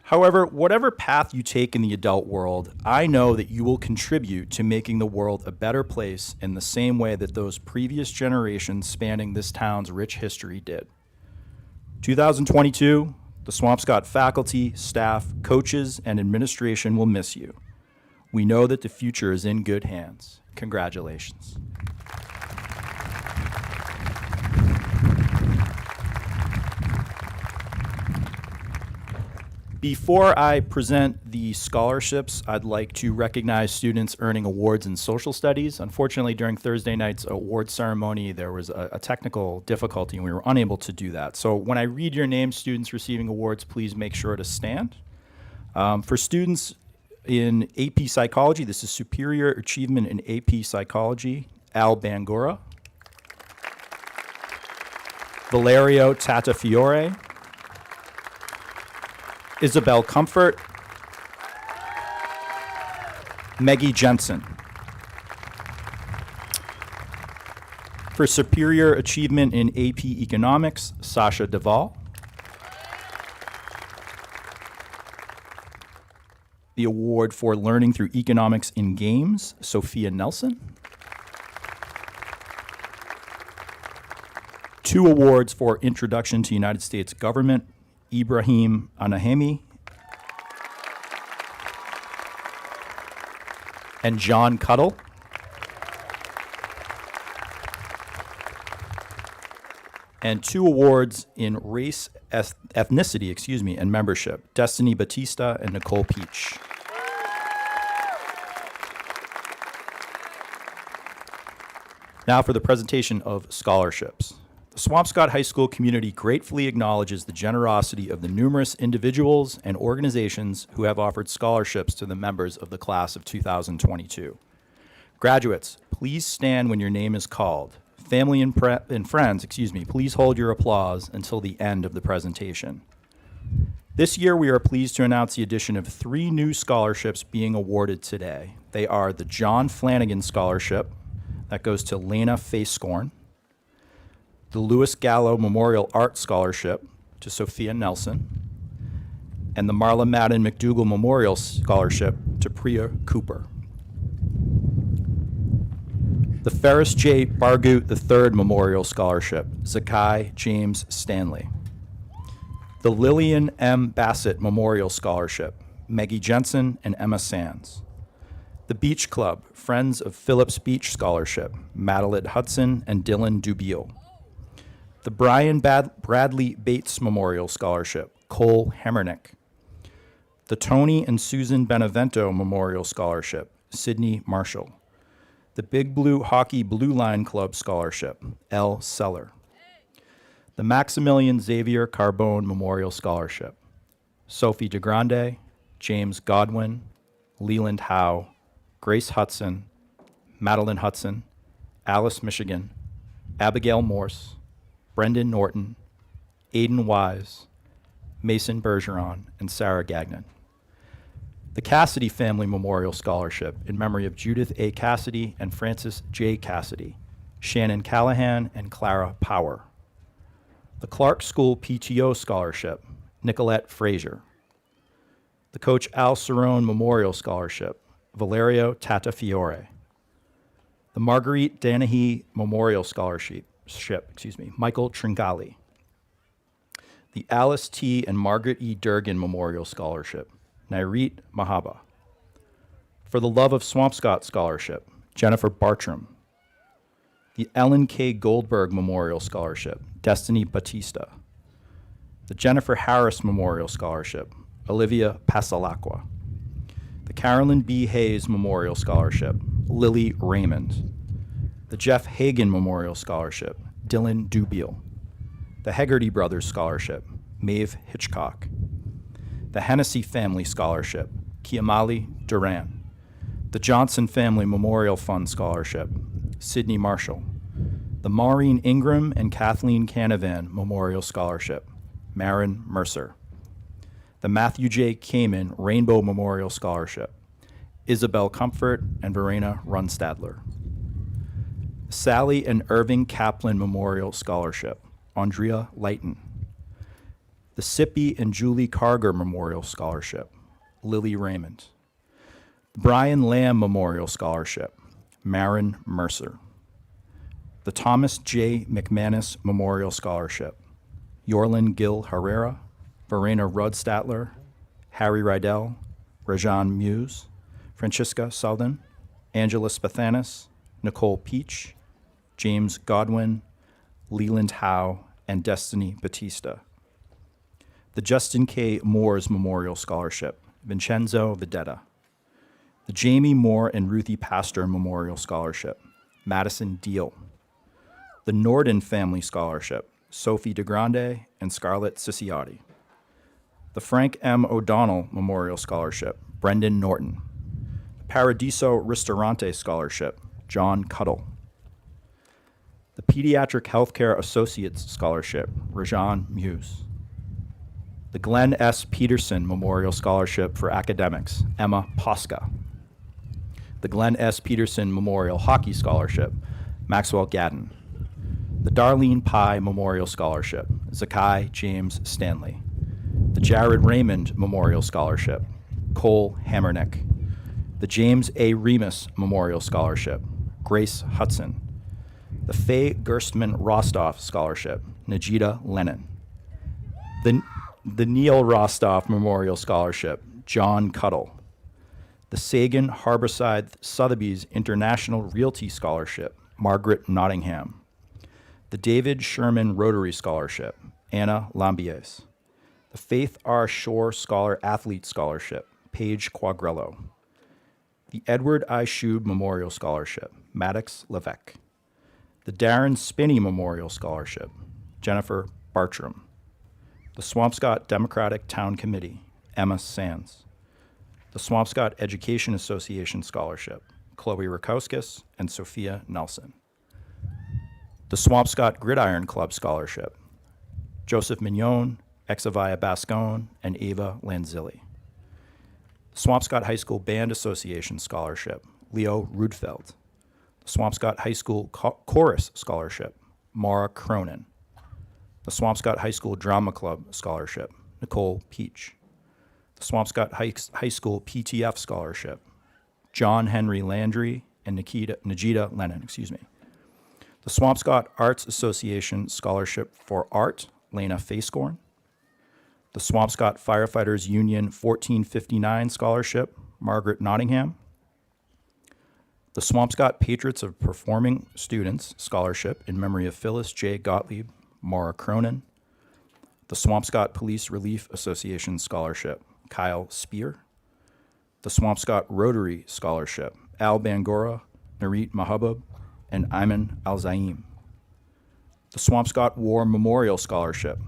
A: However, whatever path you take in the adult world, I know that you will contribute to making the world a better place in the same way that those previous generations spanning this town's rich history did. 2022, the Swampscott faculty, staff, coaches, and administration will miss you. We know that the future is in good hands. Congratulations. Before I present the scholarships, I'd like to recognize students earning awards in social studies. Unfortunately, during Thursday night's award ceremony, there was a technical difficulty and we were unable to do that. So when I read your names, students receiving awards, please make sure to stand. For students in AP Psychology, this is Superior Achievement in AP Psychology, Al Bangura. Valerio Tatafiore. Isabel Comfort, Maggie Jensen. For Superior Achievement in AP Economics, Sasha Duvall. The award for Learning Through Economics in Games, Sophia Nelson. 2 awards for Introduction to United States Government, Ibrahim Anahemi and John Cuddle. And 2 awards in race, ethnicity, and membership, Destiny Batista and Nicole Peach. Now for the presentation of scholarships. The Swampscott High School community gratefully acknowledges the generosity of the numerous individuals and organizations who have offered scholarships to the members of the class of 2022. Graduates, please stand when your name is called. Family and friends, please hold your applause until the end of the presentation. This year, we are pleased to announce the addition of 3 new scholarships being awarded today. They are the John Flanagan Scholarship, that goes to Lena Fayscorn, the Lewis Gallo Memorial Art Scholarship to Sophia Nelson, and the Marla Madden McDougall Memorial Scholarship to Priya Cooper. The Ferris J. Bargoot III Memorial Scholarship, Zakai James Stanley. The Lillian M. Bassett Memorial Scholarship, Maggie Jensen and Emma Sands. The Beach Club, Friends of Phillips Beach Scholarship, Madeline Hudson and Dylan Dubiel. The Brian Bradley Bates Memorial Scholarship, Cole Hemmernick. The Tony and Susan Benevento Memorial Scholarship, Sydney Marshall. The Big Blue Hockey Blue Line Club Scholarship, L. Seller. The Maximilian Xavier Carbone Memorial Scholarship, Sophie DeGrande, James Godwin, Leland Howe, Grace Hudson, Madeline Hudson, Alice Michigan, Abigail Morse, Brendan Norton, Aidan Wise, Mason Bergeron, and Sarah Gagnon. The Cassidy Family Memorial Scholarship in memory of Judith A. Cassidy and Francis J. Cassidy, Shannon Callahan, and Clara Power. The Clark School PTO Scholarship, Nicolette Frazier. The Coach Al Cerrone Memorial Scholarship, Valerio Tatafiore. The Marguerite Danahy Memorial Scholarship, Michael Tringali. The Alice T. and Margaret E. Durgan Memorial Scholarship, Nairit Mahaba. For the Love of Swampscott Scholarship, Jennifer Bartram. The Ellen K. Goldberg Memorial Scholarship, Destiny Batista. The Jennifer Harris Memorial Scholarship, Olivia Pasalacqua. The Carolyn B. Hayes Memorial Scholarship, Lily Raymond. The Jeff Hagan Memorial Scholarship, Dylan Dubiel. The Hegarty Brothers Scholarship, Maeve Hitchcock. The Hennessy Family Scholarship, Kiamali Duran. The Johnson Family Memorial Fund Scholarship, Sydney Marshall. The Maureen Ingram and Kathleen Canavan Memorial Scholarship, Marin Mercer. The Matthew J. Kamen Rainbow Memorial Scholarship, Isabel Comfort and Verena Runstadler. Sally and Irving Kaplan Memorial Scholarship, Andrea Leighton. The Sippy and Julie Carger Memorial Scholarship, Lily Raymond. The Brian Lamb Memorial Scholarship, Marin Mercer. The Thomas J. McManus Memorial Scholarship, Yorlin Gill Herrera, Verena Rudstatler, Harry Rydell, Rajan Muse, Francisca Sullivan, Angela Spathanis, Nicole Peach, James Godwin, Leland Howe, and Destiny Batista. The Justin K. Moores Memorial Scholarship, Vincenzo Vedetta. The Jamie Moore and Ruthie Pastor Memorial Scholarship, Madison Deal. The Norden Family Scholarship, Sophie DeGrande and Scarlett Ciciotti. The Frank M. O'Donnell Memorial Scholarship, Brendan Norton. The Paradiso Ristorante Scholarship, John Cuddle. The Pediatric Healthcare Associates Scholarship, Rajan Muse. The Glenn S. Peterson Memorial Scholarship for Academics, Emma Posca. The Glenn S. Peterson Memorial Hockey Scholarship, Maxwell Gadden. The Darlene Pye Memorial Scholarship, Zakai James Stanley. The Jared Raymond Memorial Scholarship, Cole Hammernick. The James A. Remus Memorial Scholarship, Grace Hudson. The Faye Gerstmann Rostov Scholarship, Najita Lennon. The Neil Rostov Memorial Scholarship, John Cuddle. The Sagan Harborside Sotheby's International Realty Scholarship, Margaret Nottingham. The David Sherman Rotary Scholarship, Anna Lambies. The Faith R. Shore Scholar Athlete Scholarship, Paige Quagrello. The Edward I. Shube Memorial Scholarship, Maddox Levesque. The Darren Spinney Memorial Scholarship, Jennifer Bartram. The Swampscott Democratic Town Committee, Emma Sands. The Swampscott Education Association Scholarship, Chloe Rakowskis and Sophia Nelson. The Swampscott Gridiron Club Scholarship, Joseph Mignon, Exavia Bascone, and Ava Lanzilli. The Swampscott High School Band Association Scholarship, Leo Rudfeld. The Swampscott High School Chorus Scholarship, Mara Cronin. The Swampscott High School Drama Club Scholarship, Nicole Peach. The Swampscott High School PTF Scholarship, John Henry Landry and Najita Lennon, The Swampscott Arts Association Scholarship for Art, Lena Facecorn. The Swampscott Firefighters Union 1459 Scholarship, Margaret Nottingham. The Swampscott Patriots of Performing Students Scholarship in memory of Phyllis J. Gottlieb, Maura Cronin. The Swampscott Police Relief Association Scholarship, Kyle Spear. The Swampscott Rotary Scholarship, Al Bangora, Narit Mahabub, and Ayman Al-Zaim. The Swampscott War Memorial Scholarship,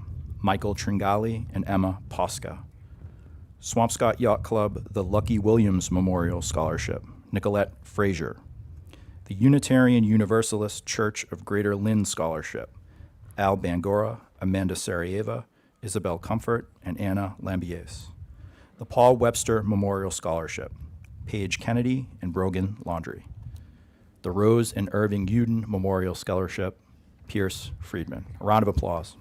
A: Michael Tringali and Emma Posca. Swampscott Yacht Club, the Lucky Williams Memorial Scholarship, Nicolette Frazier. The Unitarian Universalist Church of Greater Lynn Scholarship, Al Bangora, Amanda Sarajevo, Isabel Comfort, and Anna Lambies. The Paul Webster Memorial Scholarship, Paige Kennedy and Brogan Laundrie. The Rose and Irving Uden Memorial Scholarship, Pierce Friedman. A round of applause.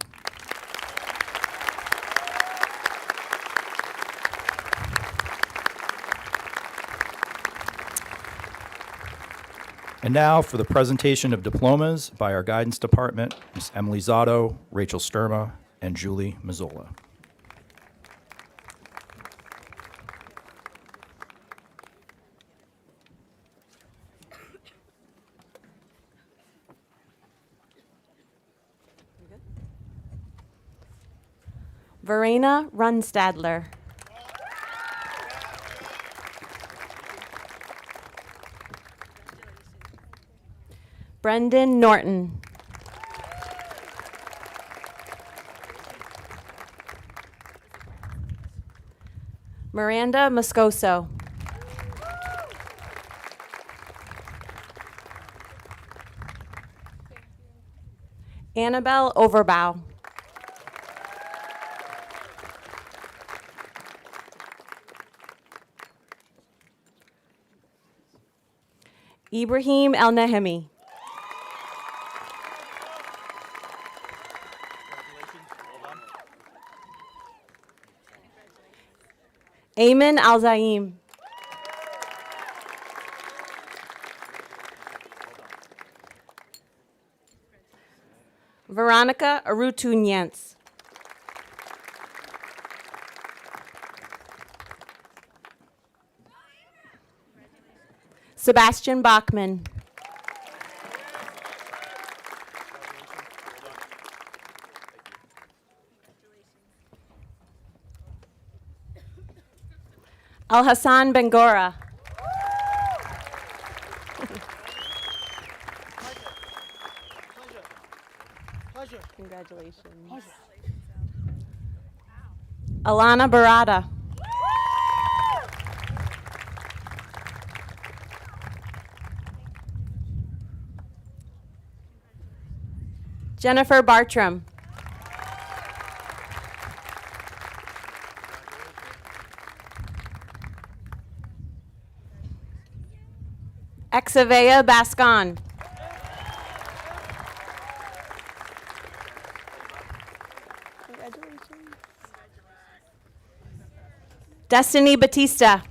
A: And now for the presentation of diplomas by our guidance department, Ms. Emily Zotto, Rachel Sturma, and Julie Mazzola.
I: Verena Runstadler. Brendan Norton. Miranda Moscoso. Annabelle Overbow. Ibrahim El Nahemi. Ayman Al Zaim. Veronica Arutunyans. Sebastian Bachman. Al Hassan Bengora. Congratulations. Alana Barada. Jennifer Bartram. Exavea Bascon. Congratulations. Destiny Batista.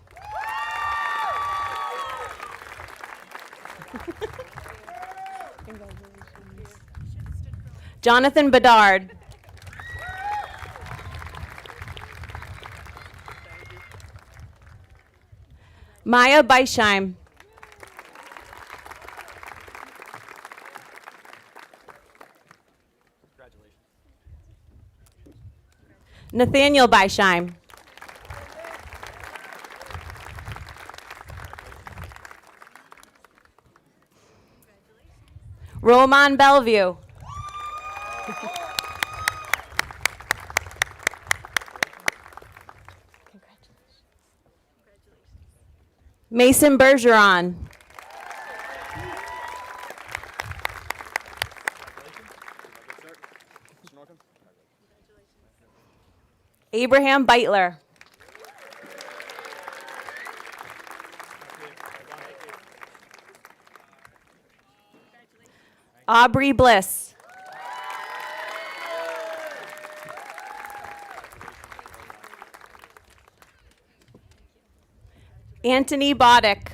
I: Jonathan Bedard. Maya Beisheim. Nathaniel Beisheim. Roman Bellevue. Mason Bergeron. Abraham Beitler. Aubrey Bliss. Anthony Boddick.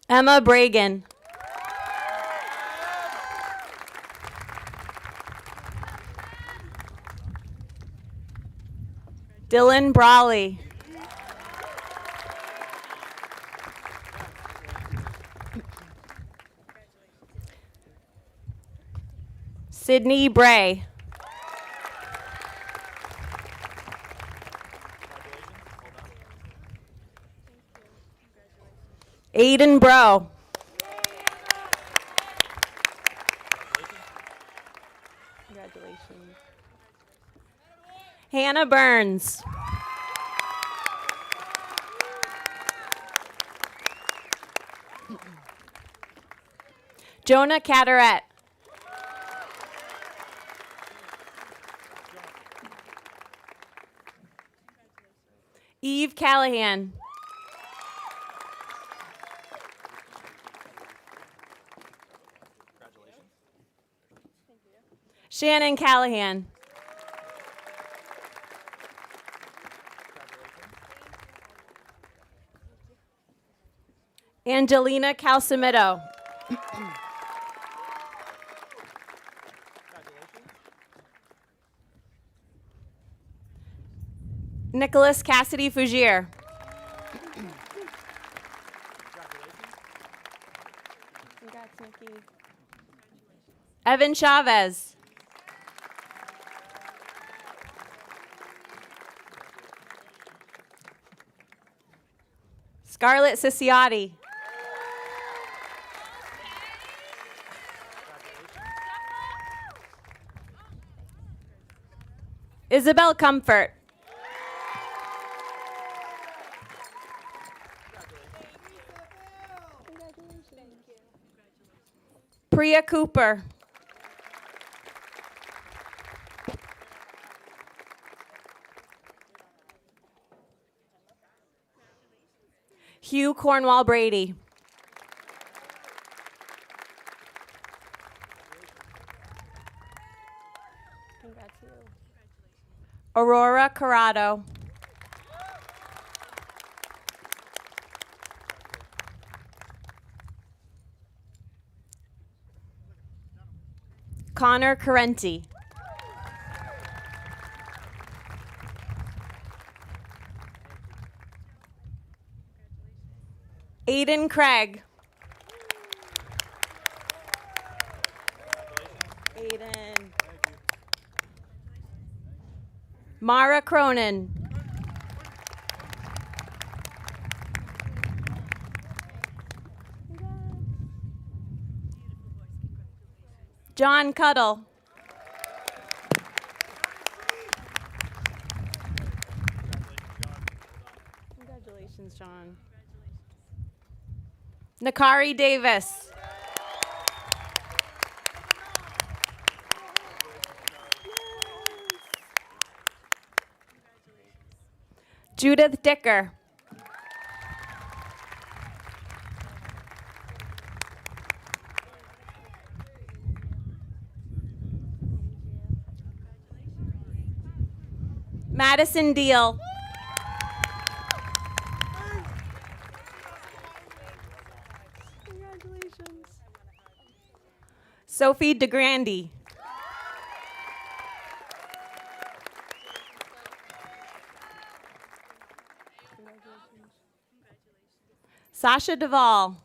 I: Emma Bragan. Dylan Brawley. Sydney Bray. Aiden Bro. Congratulations. Hannah Burns. Jonah Cataret. Eve Callahan. Shannon Callahan. Angelina Calcimito. Nicholas Cassidy Fugier. Congrats, Nikki. Evan Chavez. Scarlett Siciotti. Isabel Comfort. Priya Cooper. Hugh Cornwall Brady. Aurora Corrado. Connor Carenti. Aiden Craig. Aiden. Mara Cronin. John Cuddle. Congratulations, John. Nakari Davis. Judith Dicker. Madison Deal. Congratulations. Sophie DeGrande. Sasha Duvall.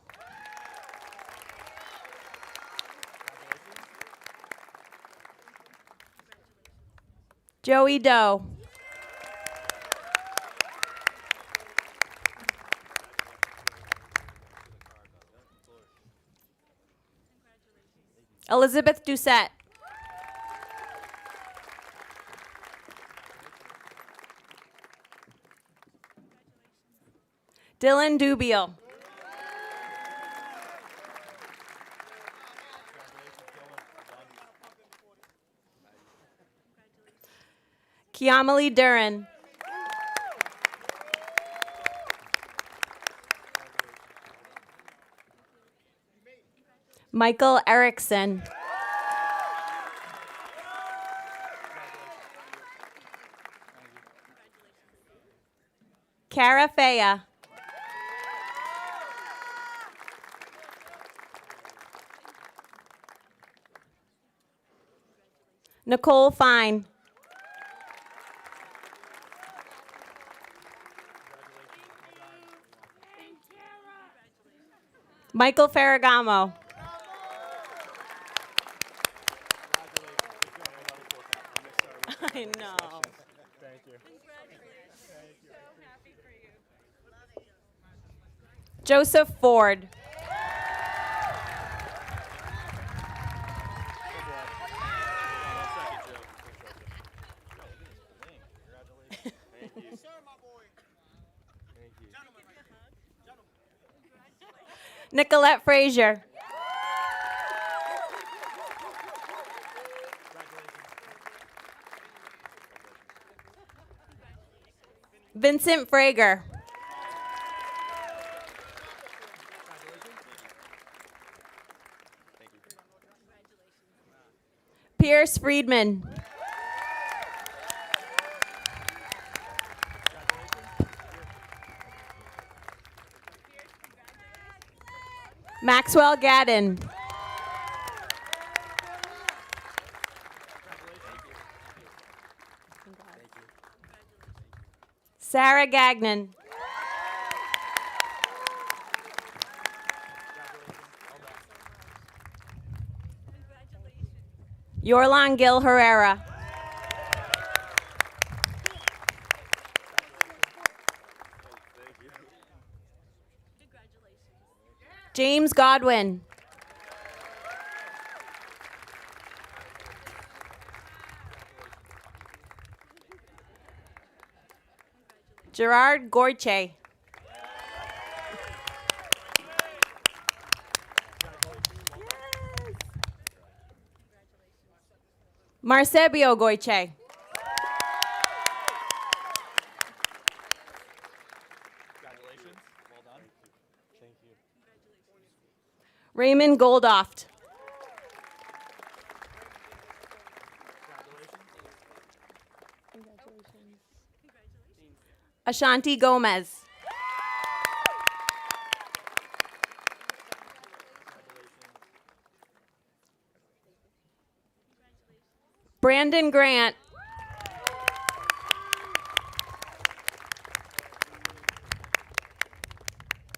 I: Joey Doe. Elizabeth Doucette. Dylan Dubiel. Kiamali Duran. Michael Erickson. Cara Fea. Nicole Fine. Michael Ferragamo. I know. Joseph Ford. Nicolette Frazier. Vincent Frager. Pierce Friedman. Maxwell Gadden. Sarah Gagnon. Yorlan Gil Herrera. James Godwin. Gerard Gorche. Marcebio Goiche.
A: Congratulations. Well done. Thank you.
I: Raymond Goldoft. Ashanti Gomez. Brandon Grant.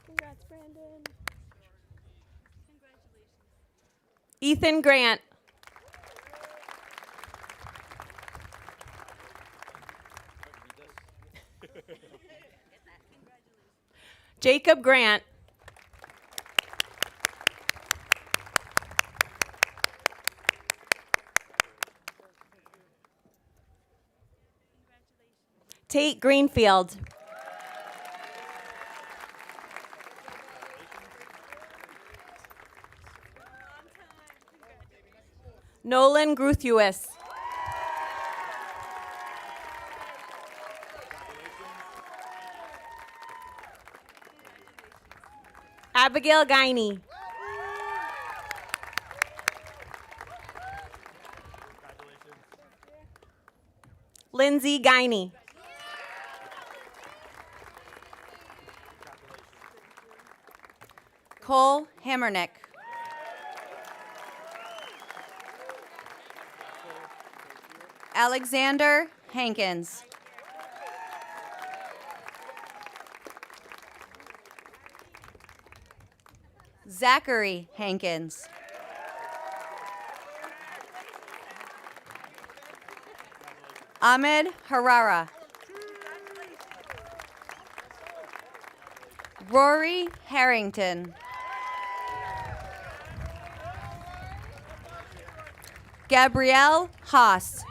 H: Congrats, Brandon.
I: Ethan Grant. Jacob Grant. Tate Greenfield. Nolan Gruthuis. Abigail Guiney. Lindsay Guiney.
D: Cole Hammernick. Alexander Hankins. Zachary Hankins. Ahmed Harara. Rory Harrington. Gabrielle Haas.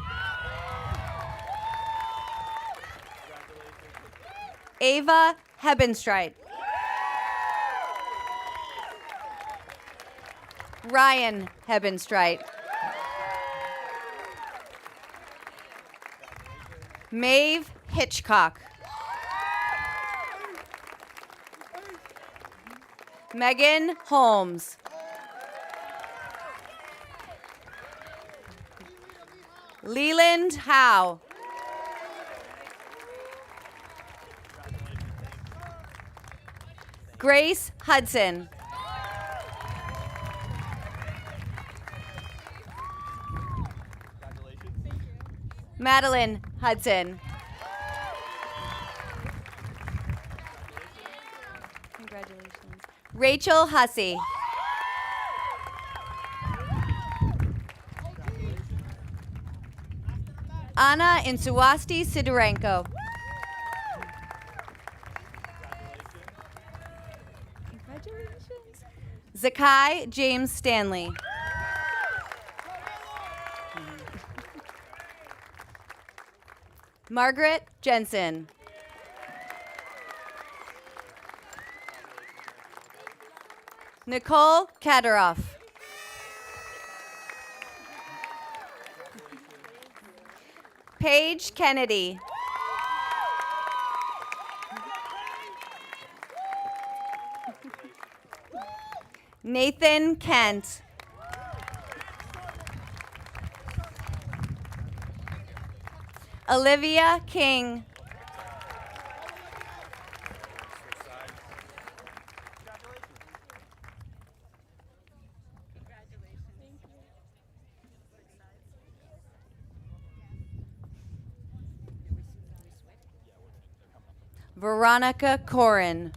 D: Ava Hebenstreit. Ryan Hebenstreit. Maeve Hitchcock. Megan Holmes. Leland Howe. Grace Hudson. Madeline Hudson. Congratulations. Rachel Hussey.
J: Anna Insuwasti Sidorenko. Zakai James Stanley. Margaret Jensen. Nicole Kadaroff. Paige Kennedy. Nathan Kent. Olivia King. Veronica Corin.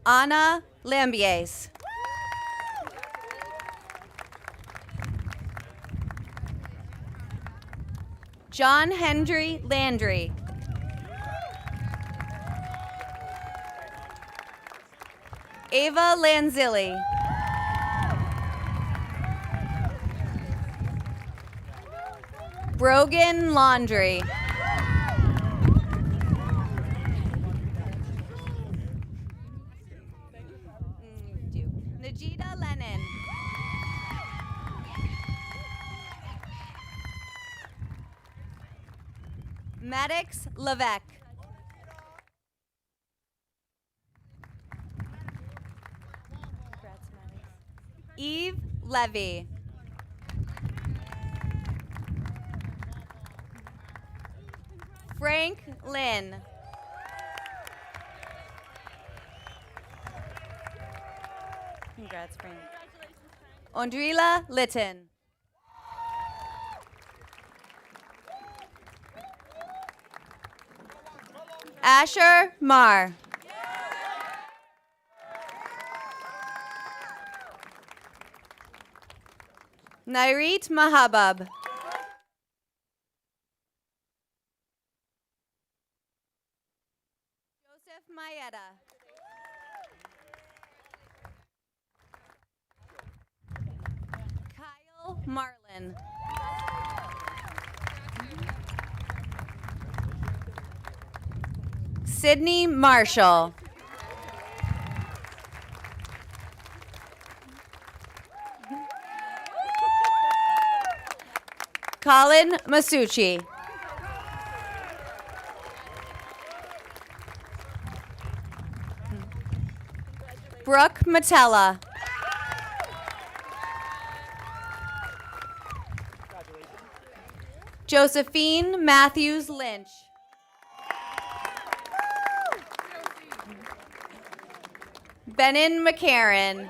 J: Anna Lambies. John Hendry Landry. Ava Lanzilli. Brogan Laundry. Najida Lennon. Maddox Levesque. Eve Levy. Frank Lynn. Congrats, Frank. Ondrila Litton. Asher Marr. Nairit Mahabub. Joseph Mayetta. Kyle Marlin. Sydney Marshall. Colin Masucci. Brooke Matella. Josephine Matthews Lynch. Benin McCarran.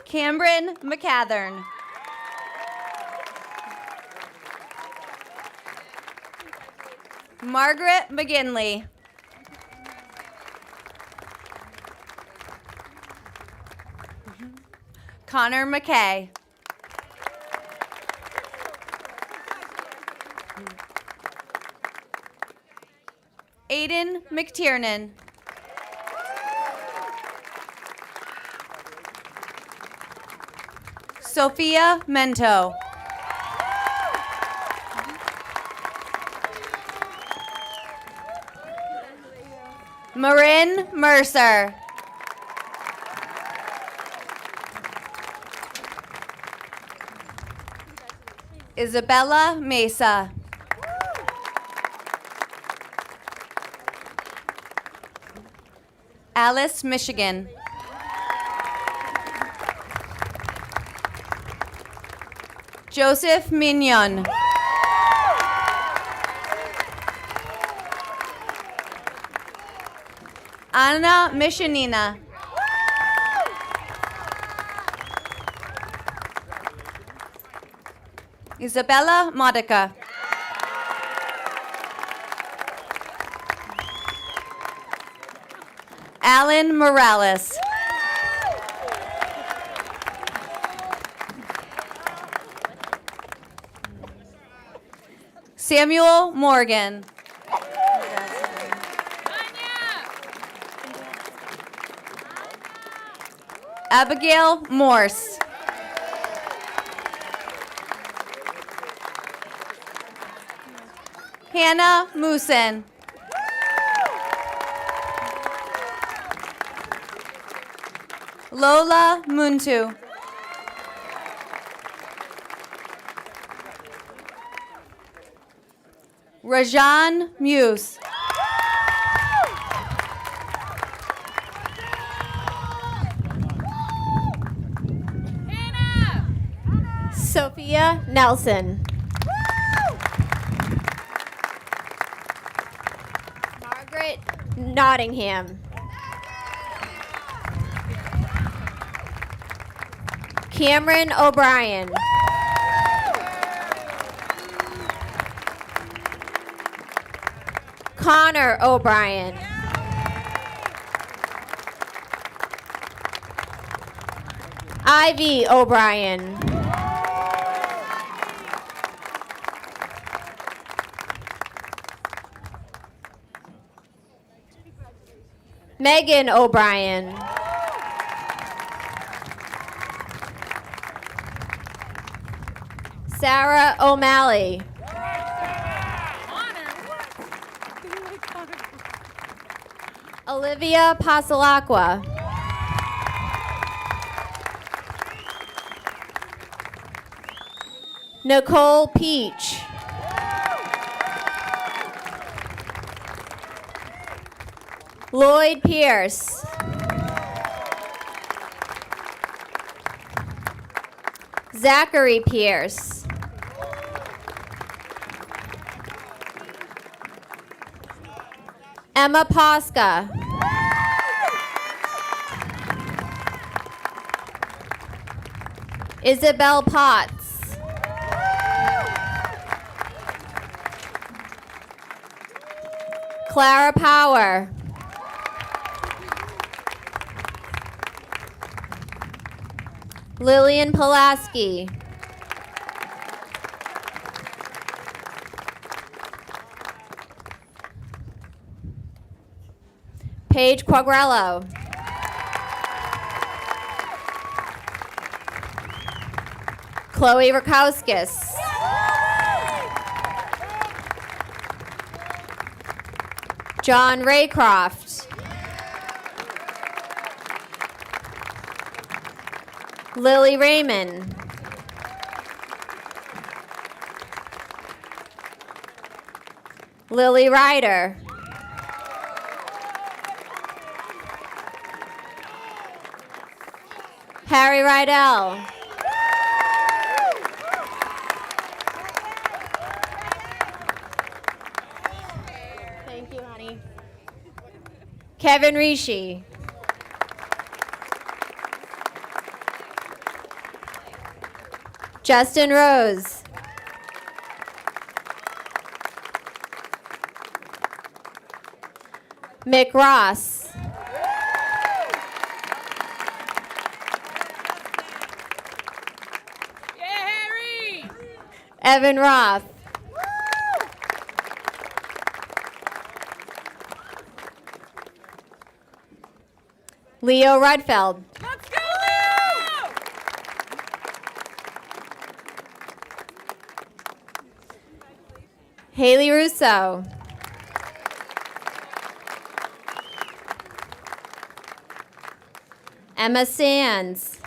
J: Cameron McCathern. Margaret McGinley. Connor McKay. Aiden McTiernan. Sophia Mento. Marin Mercer. Isabella Mesa. Alice Michigan. Joseph Mignon. Anna Mishanina. Isabella Modica. Alan Morales. Samuel Morgan. Abigail Morse. Hannah Moosen. Lola Muntu. Rajan Muse.
I: Sophia Nelson. Margaret Nottingham. Cameron O'Brien. Connor O'Brien. Ivy O'Brien. Megan O'Brien. Sarah O'Malley. Olivia Pasalacqua. Nicole Peach. Lloyd Pierce. Zachary Pierce. Emma Posca. Isabel Potts. Clara Power. Lillian Pulaski. Paige Quagrello. Chloe Rakowskis. John Raycroft. Lily Raymond. Lily Ryder. Harry Rydell. Thank you, honey. Kevin Rishi. Justin Rose. Mick Ross. Evan Roth. Leo Rudfeld.
B: Let's go, Leo!
I: Haley Russo. Emma Sands.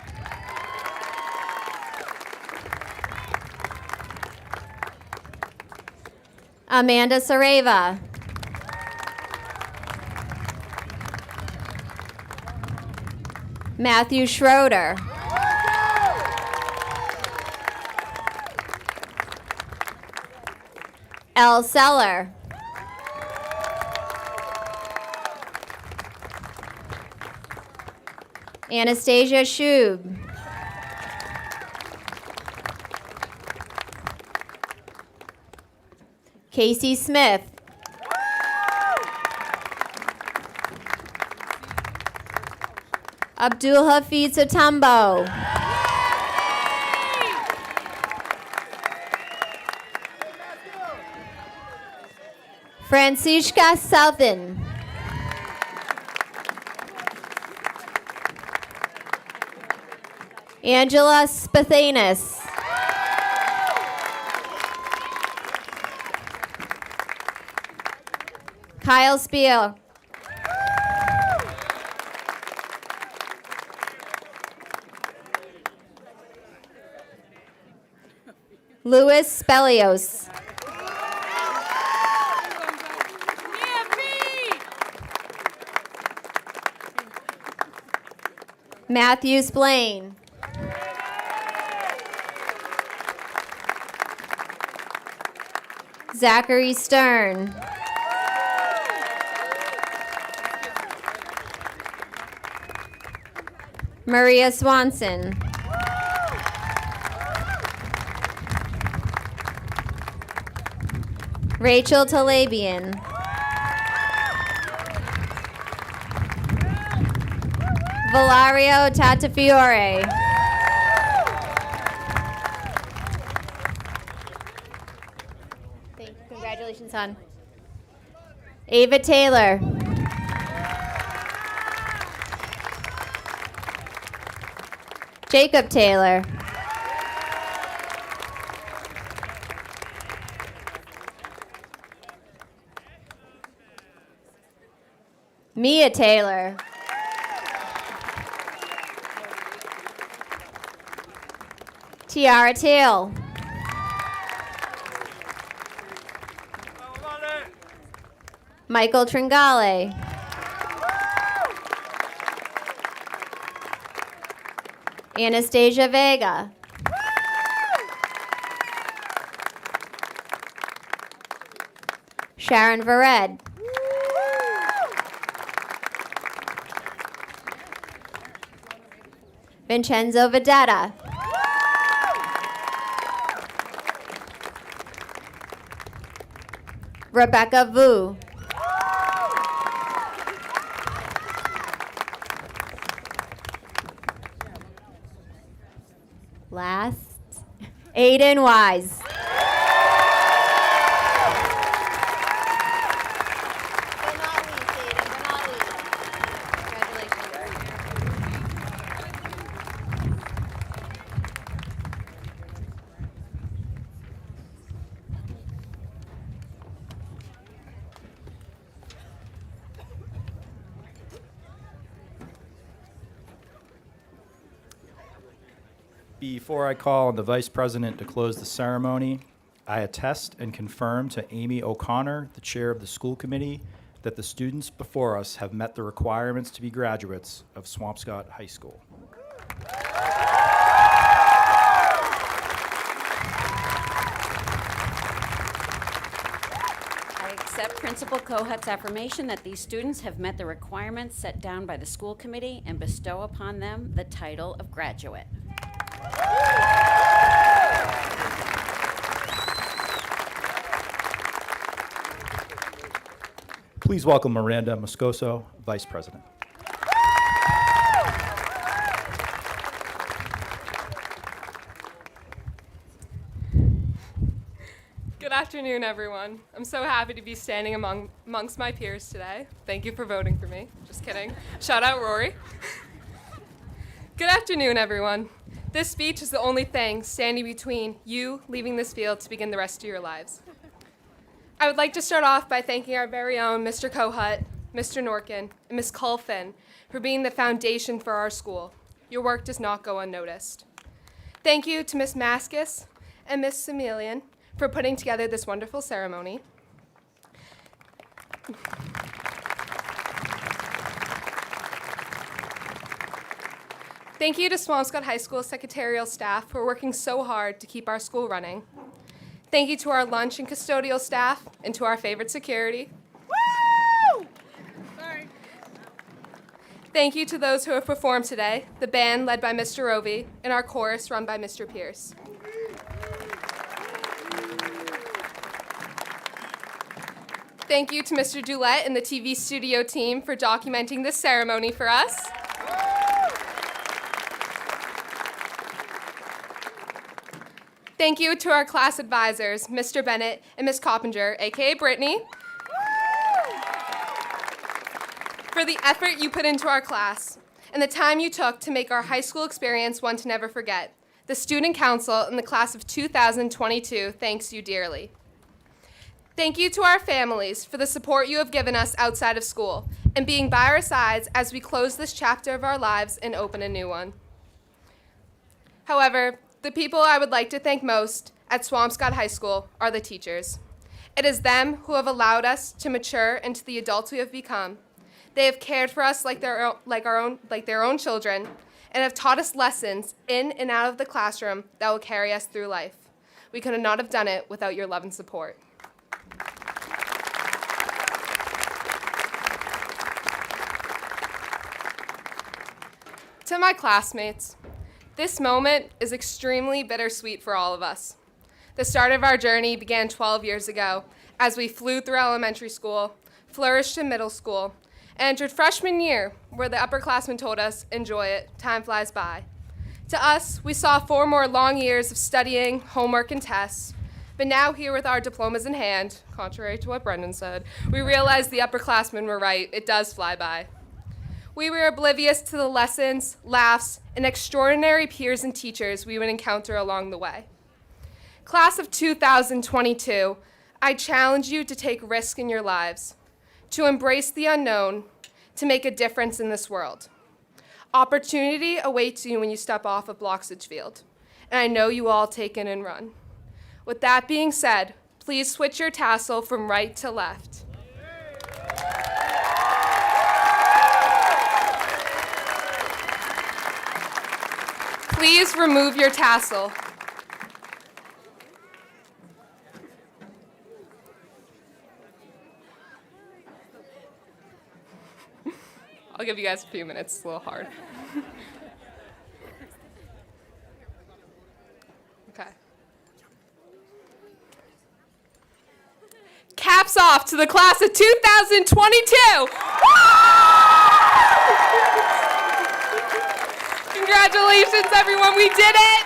I: Amanda Sareva. Matthew Schroeder. Elle Seller. Anastasia Schub. Casey Smith. Abdul Hafid Sotumbo. Francisca Southen. Angela Spathanis. Kyle Spiel. Louis Spelios. Matthew Splain. Zachary Stern. Maria Swanson. Rachel Talabian. Valario Tatafiore. Thank you. Congratulations, hon. Ava Taylor. Jacob Taylor. Mia Taylor. Tiara Till. Michael Tringale. Anastasia Vega. Sharon Vered. Vincenzo Vedetta. Rebecca Vu. Last, Aiden Wise.
A: Before I call on the Vice President to close the ceremony, I attest and confirm to Amy O'Connor, the Chair of the School Committee, that the students before us have met the requirements to be graduates of Swampscott High School.
K: I accept Principal Kohut's affirmation that these students have met the requirements set down by the school committee and bestow upon them the title of graduate.
A: Please welcome Miranda Moscoso, Vice President.
H: Good afternoon, everyone. I'm so happy to be standing amongst my peers today. Thank you for voting for me. Just kidding. Shout out Rory. Good afternoon, everyone. This speech is the only thing standing between you leaving this field to begin the rest of your lives. I would like to start off by thanking our very own Mr. Kohut, Mr. Norkin, and Ms. Culfin for being the foundation for our school. Your work does not go unnoticed. Thank you to Ms. Maskus and Ms. Semelian for putting together this wonderful ceremony. Thank you to Swampscott High School secretarial staff for working so hard to keep our school running. Thank you to our lunch and custodial staff and to our favorite security. Woo! Sorry. Thank you to those who have performed today, the band led by Mr. Rovi and our chorus run by Mr. Pierce. Thank you to Mr. Dulett and the TV studio team for documenting this ceremony for us. Thank you to our class advisors, Mr. Bennett and Ms. Coppinger, aka Brittany, for the effort you put into our class and the time you took to make our high school experience one to never forget. The Student Council in the class of 2022 thanks you dearly. Thank you to our families for the support you have given us outside of school and being by our sides as we close this chapter of our lives and open a new one. However, the people I would like to thank most at Swampscott High School are the teachers. It is them who have allowed us to mature into the adults we have become. They have cared for us like their own children and have taught us lessons in and out of the classroom that will carry us through life. We could not have done it without your love and support. To my classmates, this moment is extremely bittersweet for all of us. The start of our journey began 12 years ago as we flew through elementary school, flourished in middle school, and entered freshman year where the upperclassmen told us, enjoy it, time flies by. To us, we saw 4 more long years of studying, homework, and tests, but now here with our diplomas in hand, contrary to what Brendan said, we realized the upperclassmen were right, it does fly by. We were oblivious to the lessons, laughs, and extraordinary peers and teachers we would encounter along the way. Class of 2022, I challenge you to take risk in your lives, to embrace the unknown, to make a difference in this world. Opportunity awaits you when you step off of Bloxage Field, and I know you all take it and run. With that being said, please switch your tassel from right to left. Please remove your tassel. I'll give you guys a few minutes, it's a little hard. Okay. Caps off to the class of 2022. Congratulations, everyone, we did it!